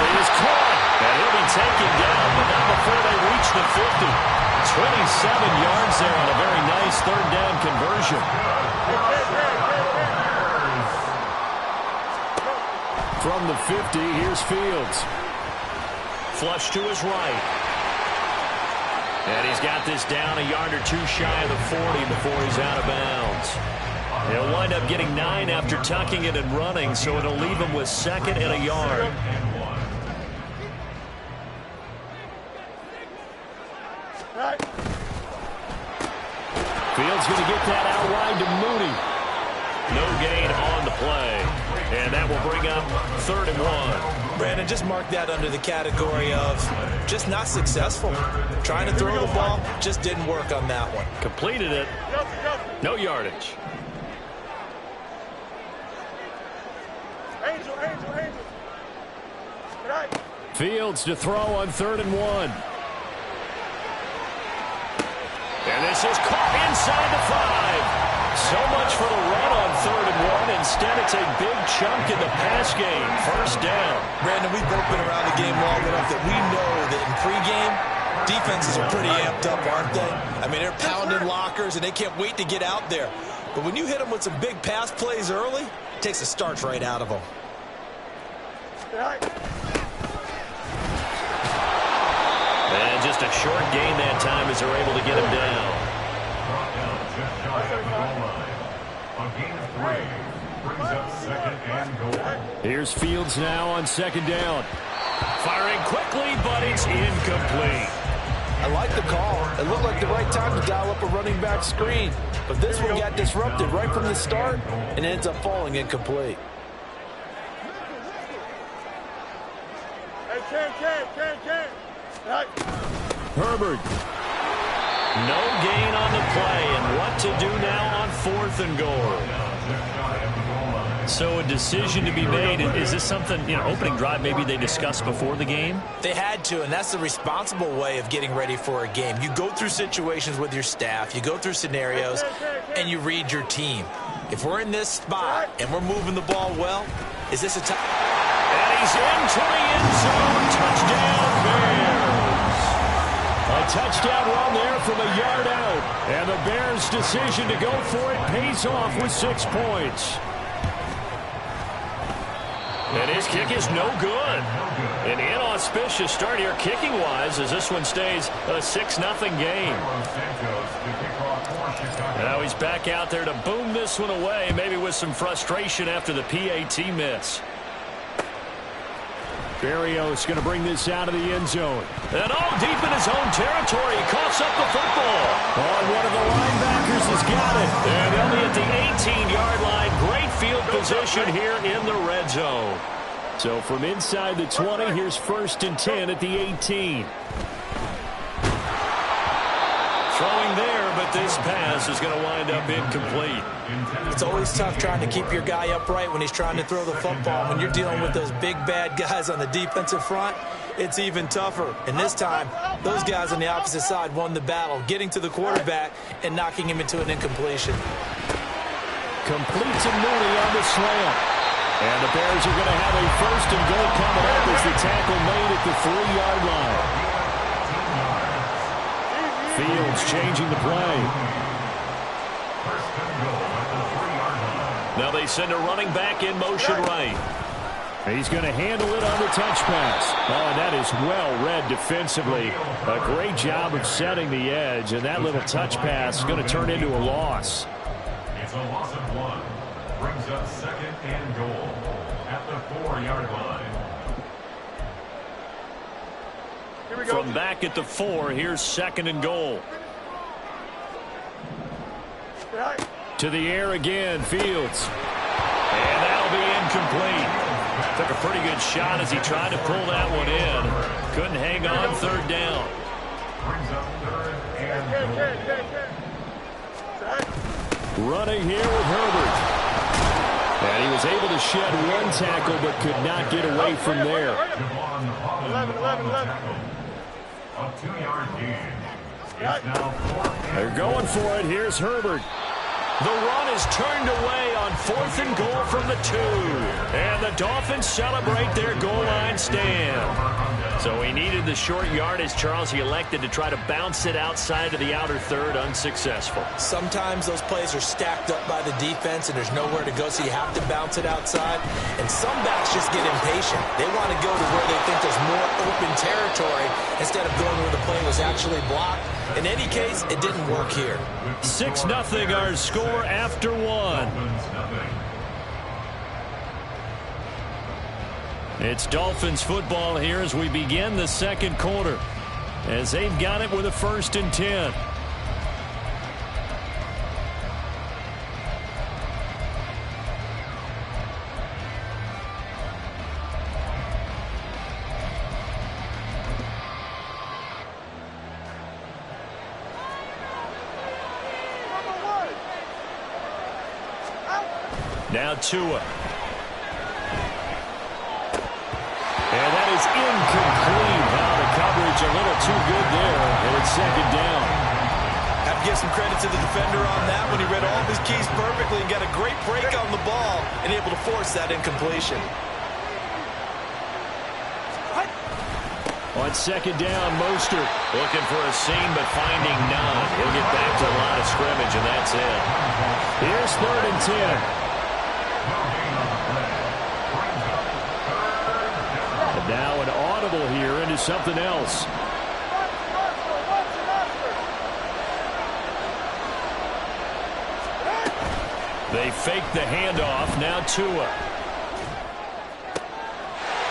he is caught. And he'll be taken down, but not before they reach the 50. 27 yards there on a very nice 3rd down conversion. From the 50, here's Fields. Flush to his right. And he's got this down a yard or 2 shy of the 40 before he's out of bounds. He'll wind up getting 9 after tucking it and running, so it'll leave him with 2nd and a yard. Fields going to get that out wide to Mooney. No gain on the play. And that will bring up 3rd and 1. Brandon, just mark that under the category of just not successful. Trying to throw the ball, just didn't work on that one. Completed it. No yardage. Angel. Fields to throw on 3rd and 1. And this is caught inside the 5. So much for the run on 3rd and 1. Instead, it's a big chunk in the pass game. First down. Brandon, we've both been around the game long enough that we know that in pregame, defenses are pretty amped up, aren't they? I mean, they're pounding lockers, and they can't wait to get out there. But when you hit them with some big pass plays early, it takes the starch right out of them. And just a short gain that time as they're able to get him down. A gain of 3 brings up 2nd and goal. Here's Fields now on 2nd down. Firing quickly, but it's incomplete. I like the call. It looked like the right time to dial up a running back screen. But this one got disrupted right from the start and ends up falling incomplete. Hey, Ken. Herbert. No gain on the play, and what to do now on 4th and goal. So a decision to be made. Is this something, opening drive maybe they discussed before the game? They had to, and that's the responsible way of getting ready for a game. You go through situations with your staff, you go through scenarios, and you read your team. If we're in this spot and we're moving the ball well, is this a time? And he's into the end zone. Touchdown, Bears. A touchdown run there from a yard out. And the Bears' decision to go for it pays off with 6 points. And his kick is no good. An inauspicious start here kicking-wise as this one stays a 6-0 game. Now he's back out there to boom this one away, maybe with some frustration after the PAT miss. Berrios going to bring this out of the end zone. And all deep in his own territory. He coughs up the football. One of the linebackers has got it. And they'll be at the 18-yard line. Great field position here in the red zone. So from inside the 20, here's 1st and 10 at the 18. Throwing there, but this pass is going to wind up incomplete. It's always tough trying to keep your guy upright when he's trying to throw the football. When you're dealing with those big, bad guys on the defensive front, it's even tougher. And this time, those guys on the opposite side won the battle, getting to the quarterback and knocking him into an incompletion. Complete to Mooney on the slam. And the Bears are going to have a 1st and goal coming up as the tackle made at the 3-yard line. Fields changing the play. Now they send a running back in motion right. He's going to handle it on the touch pass. Oh, and that is well read defensively. A great job of setting the edge, and that little touch pass is going to turn into a loss. It's a loss of 1. Brings up 2nd and goal at the 4-yard line. From back at the 4, here's 2nd and goal. To the air again, Fields. And that'll be incomplete. Took a pretty good shot as he tried to pull that one in. Couldn't hang on 3rd down. Brings up 3rd and goal. Running here with Herbert. And he was able to shed 1 tackle but could not get away from there. 11. A 2-yard gain. It's now 4th. They're going for it. Here's Herbert. The run is turned away on 4th and goal from the 2. And the Dolphins celebrate their goal line stand. So he needed the short yardage, Charles. He elected to try to bounce it outside of the outer third, unsuccessful. Sometimes those plays are stacked up by the defense and there's nowhere to go, so you have to bounce it outside. And some backs just get impatient. They want to go to where they think there's more open territory instead of going where the play was actually blocked. In any case, it didn't work here. 6-0 our score after 1. It's Dolphins football here as we begin the 2nd quarter, as they've got it with a 1st and 10. Now Tua. And that is incomplete. Now the coverage a little too good there, and it's 2nd down. Have to give some credit to the defender on that when he read all of his keys perfectly and got a great break on the ball and able to force that incompletion. On 2nd down, Mostert looking for a seam but finding none. He'll get back to the line of scrimmage, and that's it. Here's 3rd and 10. And now an audible here into something else. They fake the handoff. Now Tua.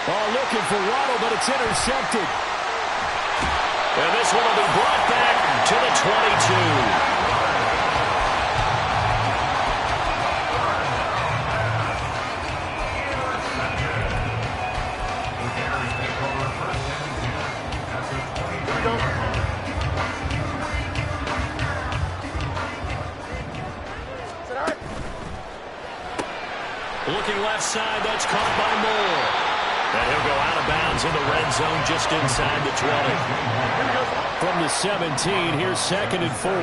Oh, looking for Waddle, but it's intercepted. And this one will be brought back to the 22. Looking left side, that's caught by Moore. And he'll go out of bounds in the red zone just inside the 20. From the 17, here's 2nd and 4. A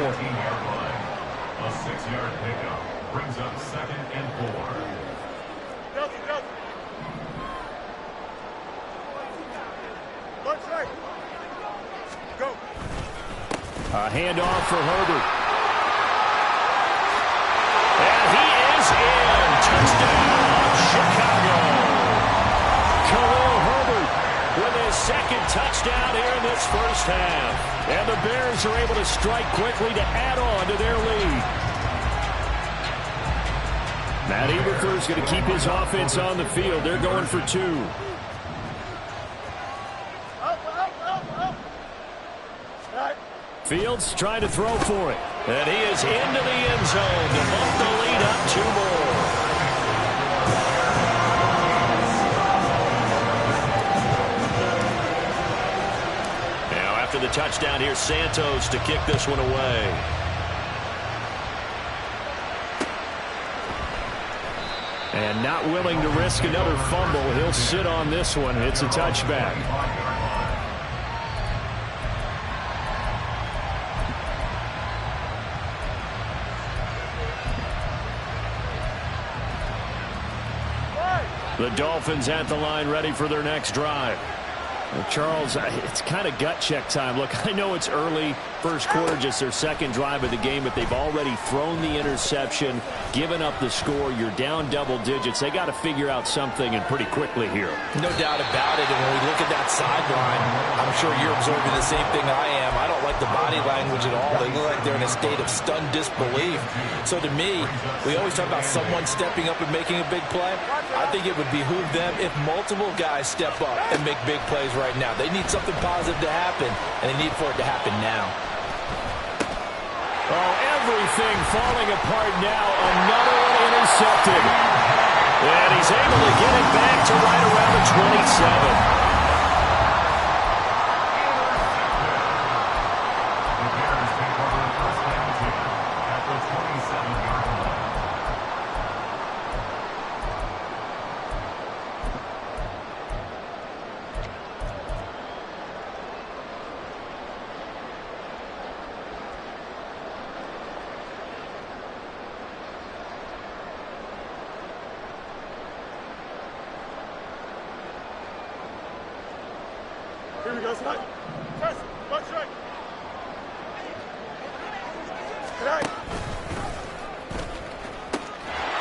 6-yard pickup brings up 2nd and 4. Go. A handoff for Herbert. And he is in. Touchdown, Chicago. Khalil Herbert with his 2nd touchdown here in this 1st half. And the Bears are able to strike quickly to add on to their lead. Matt Eberflur's going to keep his offense on the field. They're going for 2. Fields trying to throw for it. And he is into the end zone to bump the lead up 2 more. Now after the touchdown, here's Santos to kick this one away. And not willing to risk another fumble. He'll sit on this one. It's a touchback. The Dolphins at the line ready for their next drive. Well, Charles, it's kind of gut check time. Look, I know it's early, first quarter, just their second drive of the game, but they've already thrown the interception, given up the score. You're down double digits. They got to figure out something, and pretty quickly here. No doubt about it. And when we look at that sideline, I'm sure you're observing the same thing I am. I don't like the body language at all. They look like they're in a state of stunned disbelief. So to me, we always talk about someone stepping up and making a big play. I think it would behoove them if multiple guys step up and make big plays right now. They need something positive to happen, and they need for it to happen now. Oh, everything falling apart now. Another one intercepted. And he's able to get it back to right around the 27. Here we go, slide. Press, one strike. Right.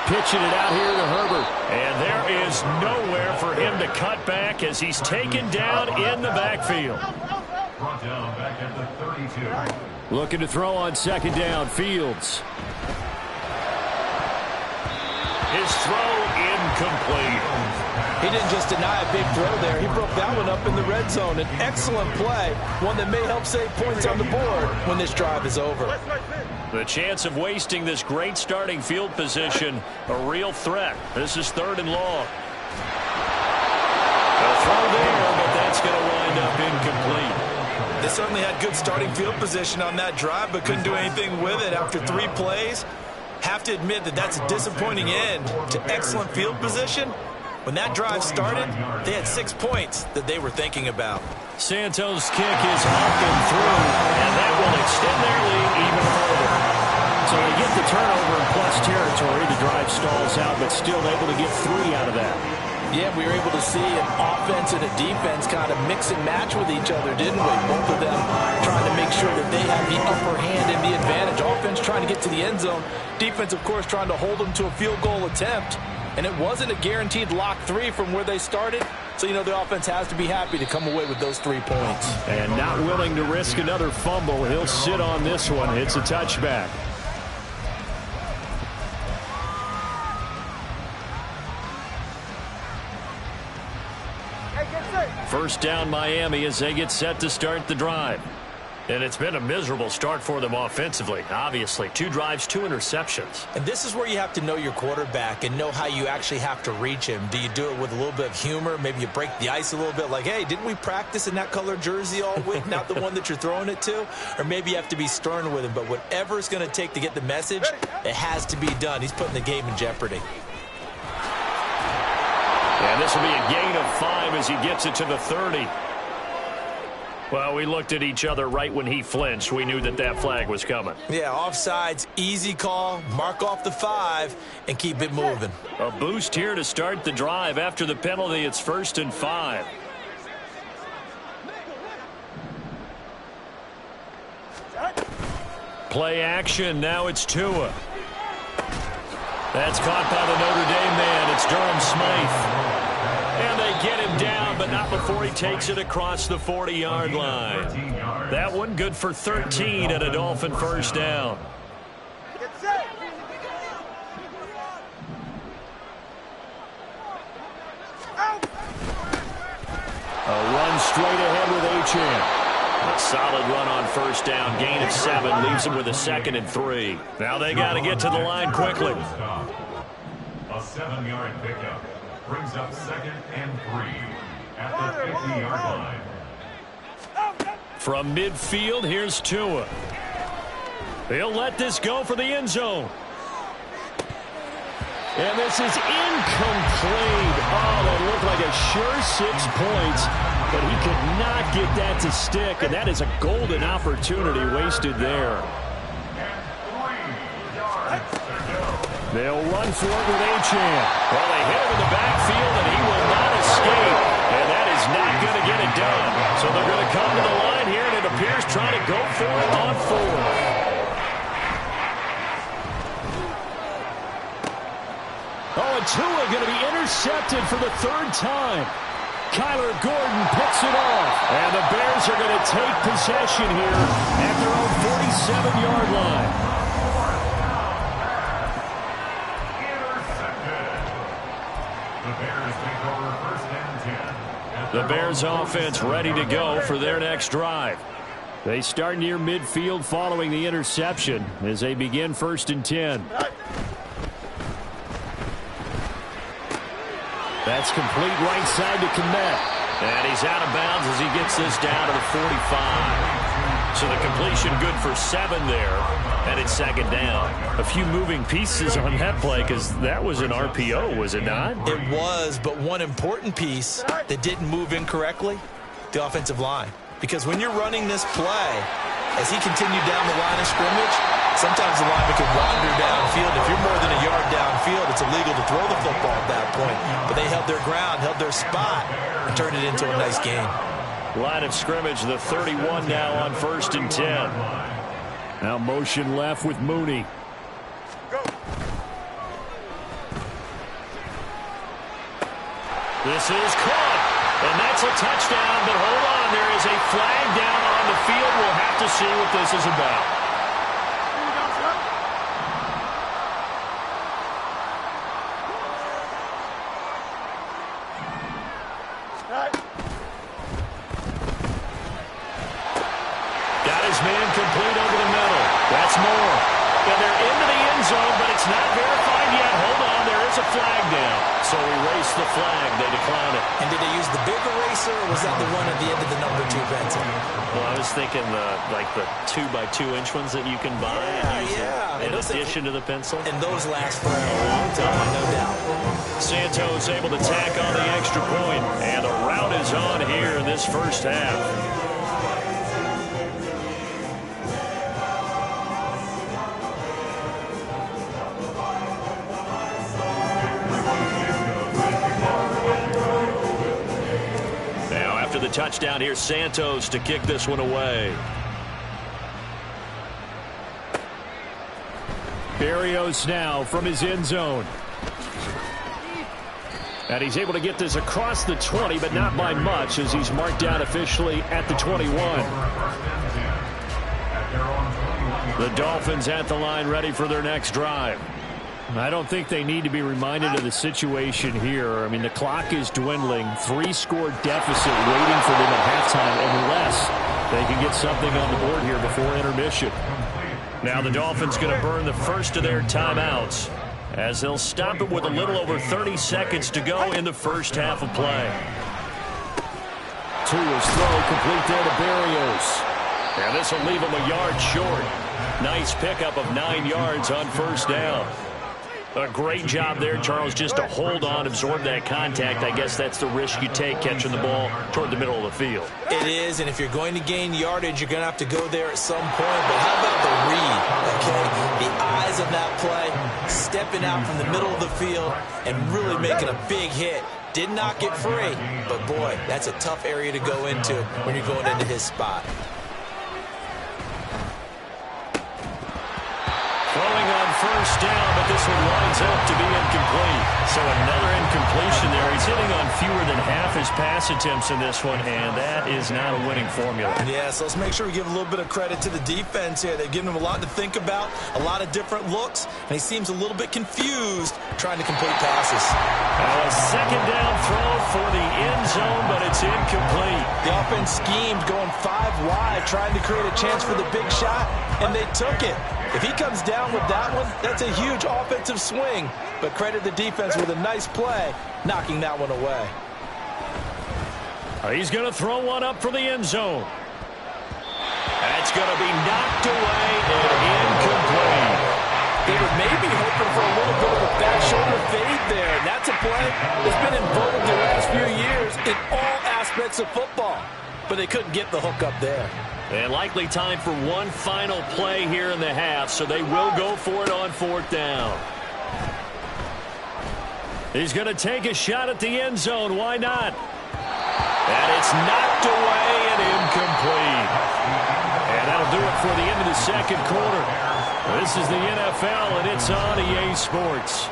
Pitching it out here to Herbert. And there is nowhere for him to cut back as he's taken down in the backfield. Brought down back at the 32. Looking to throw on second down. Fields. His throw incomplete. He didn't just deny a big throw there. He broke that one up in the red zone. An excellent play, one that may help save points on the board when this drive is over. The chance of wasting this great starting field position, a real threat. This is 3rd and long. A throw there, but that's going to wind up incomplete. They certainly had good starting field position on that drive, but couldn't do anything with it after 3 plays. Have to admit that that's a disappointing end to excellent field position. When that drive started, they had 6 points that they were thinking about. Santos' kick is up and through, and that will extend their lead even further. So they get the turnover in plus territory. The drive stalls out, but still able to get 3 out of that. Yeah, we were able to see an offense and a defense kind of mix and match with each other, didn't we? Both of them trying to make sure that they have the upper hand and the advantage. Offense trying to get to the end zone. Defense, of course, trying to hold them to a field goal attempt. And it wasn't a guaranteed lock 3 from where they started. So, you know, the offense has to be happy to come away with those 3 points. And not willing to risk another fumble. He'll sit on this one. It's a touchback. First down Miami as they get set to start the drive. And it's been a miserable start for them offensively, obviously. 2 drives, 2 interceptions. And this is where you have to know your quarterback and know how you actually have to reach him. Do you do it with a little bit of humor? Maybe you break the ice a little bit like, hey, didn't we practice in that color jersey all week, not the one that you're throwing it to? Or maybe you have to be stern with him. But whatever it's going to take to get the message, it has to be done. He's putting the game in jeopardy. And this will be a gain of 5 as he gets it to the 30. Well, we looked at each other right when he flinched. We knew that that flag was coming. Yeah, offsides, easy call, mark off the 5, and keep it moving. A boost here to start the drive. After the penalty, it's 1st and 5. Play action. Now it's Tua. That's caught by the Notre Dame man. It's Durham Smythe. And they get him down, but not before he takes it across the 40-yard line. That one good for 13 and a Dolphin first down. A run straight ahead with Achane. Solid run on first down. Gain of 7 leaves them with a 2nd and 3. Now they got to get to the line quickly. A 7-yard pickup brings up 2nd and 3 at the 50-yard line. From midfield, here's Tua. He'll let this go for the end zone. And this is incomplete. Oh, that looked like a sure 6 points, but he could not get that to stick, and that is a golden opportunity wasted there. They'll run for it with Achane. Well, they hit him in the backfield, and he will not escape, and that is not going to get it done. So they're going to come to the line here, and it appears trying to go for it on 4th. Oh, and Tua going to be intercepted for the 3rd time. Kyler Gordon picks it off. And the Bears are going to take possession here at their own 47-yard line. The Bears take over 1st and 10. The Bears offense ready to go for their next drive. They start near midfield following the interception as they begin 1st and 10. That's complete right side to Kmet. And he's out of bounds as he gets this down to the 45. So the completion good for 7 there. And it's 2nd down. A few moving pieces on that play because that was an RPO, was it not? It was, but one important piece that didn't move incorrectly, the offensive line. Because when you're running this play, as he continued down the line of scrimmage, sometimes the lineman can wander downfield. If you're more than a yard downfield, it's illegal to throw the football at that point. But they held their ground, held their spot, and turned it into a nice gain. Line of scrimmage, the 31 now on 1st and 10. Now motion left with Mooney. This is caught. And that's a touchdown, but hold on. There is a flag down on the field. We'll have to see what this is about. Got his man complete over the middle. That's more. And they're into the end zone, but it's not verified yet. Hold on, there is a flag down. So erase the flag. They decline it. And did they use the big eraser, or was that the one at the end of the number 2 pencil? Well, I was thinking the 2x2-inch ones that you can buy in addition to the pencil. And those last for a long time, no doubt. Santos able to tack on the extra point, and the route is on here in this first half. The touchdown here, Santos to kick this one away. Berrios now from his end zone. And he's able to get this across the 20, but not by much as he's marked down officially at the 21. The Dolphins at the line ready for their next drive. I don't think they need to be reminded of the situation here. I mean, the clock is dwindling. 3-score deficit waiting for them at halftime unless they can get something on the board here before intermission. Now the Dolphins going to burn the first of their timeouts as they'll stop it with a little over 30 seconds to go in the first half of play. Tua's throw complete there to Berrios. And this will leave him a yard short. Nice pickup of 9 yards on first down. A great job there, Charles, just to hold on, absorb that contact. I guess that's the risk you take catching the ball toward the middle of the field. It is, and if you're going to gain yardage, you're going to have to go there at some point. But how about the read, okay? The eyes of that play, stepping out from the middle of the field and really making a big hit. Did not get free, but boy, that's a tough area to go into when you're going into his spot. Throwing on first down, but this one lines up to be incomplete. So another incompletion there. he's hitting on fewer than half his pass attempts in this one, and that is not a winning formula. Yeah, so let's make sure we give a little bit of credit to the defense here. They've given him a lot to think about, a lot of different looks, and he seems a little bit confused trying to complete passes. A second down throw for the end zone, but it's incomplete. The offense schemed going 5 wide, trying to create a chance for the big shot, and they took it. If he comes down with that one, that's a huge offensive swing. But credit the defense with a nice play, knocking that one away. He's going to throw one up for the end zone. That's going to be knocked away and incomplete. They were maybe hoping for a little bit of a back shoulder fade there. And that's a play that's been in vogue the last few years in all aspects of football. But they couldn't get the hook up there. And likely time for one final play here in the half, so they will go for it on 4th down. He's going to take a shot at the end zone. Why not? And it's knocked away and incomplete. And that'll do it for the end of the second quarter. This is the NFL, and it's on EA Sports.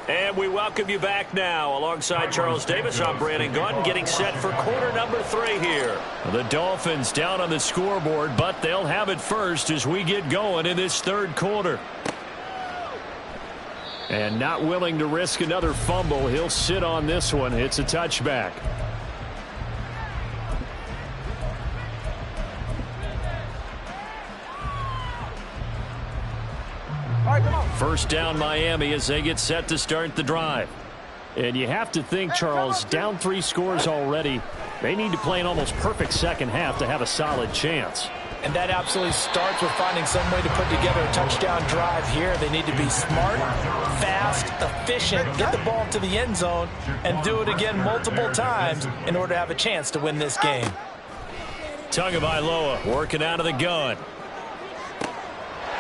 And we welcome you back now. Alongside Charles Davis, I'm Brandon Gaudin, getting set for quarter number 3 here. The Dolphins down on the scoreboard, but they'll have it first as we get going in this third quarter. And not willing to risk another fumble, he'll sit on this one. It's a touchback. First down Miami as they get set to start the drive. And you have to think, Charles, down 3 scores already. They need to play an almost perfect second half to have a solid chance. And that absolutely starts with finding some way to put together a touchdown drive here. They need to be smart, fast, efficient, get the ball to the end zone, and do it again multiple times in order to have a chance to win this game. Tagovailoa working out of the gun.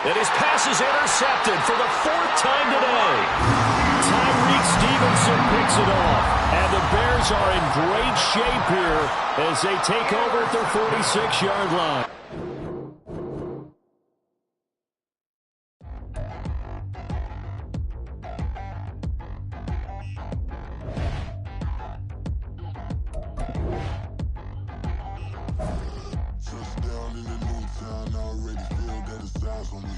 And his pass is intercepted for the 4th time today. Tyreek Stevenson picks it off. And the Bears are in great shape here as they take over at their 46-yard line. Touchdown in the new town, I already feel that it's eyes on me.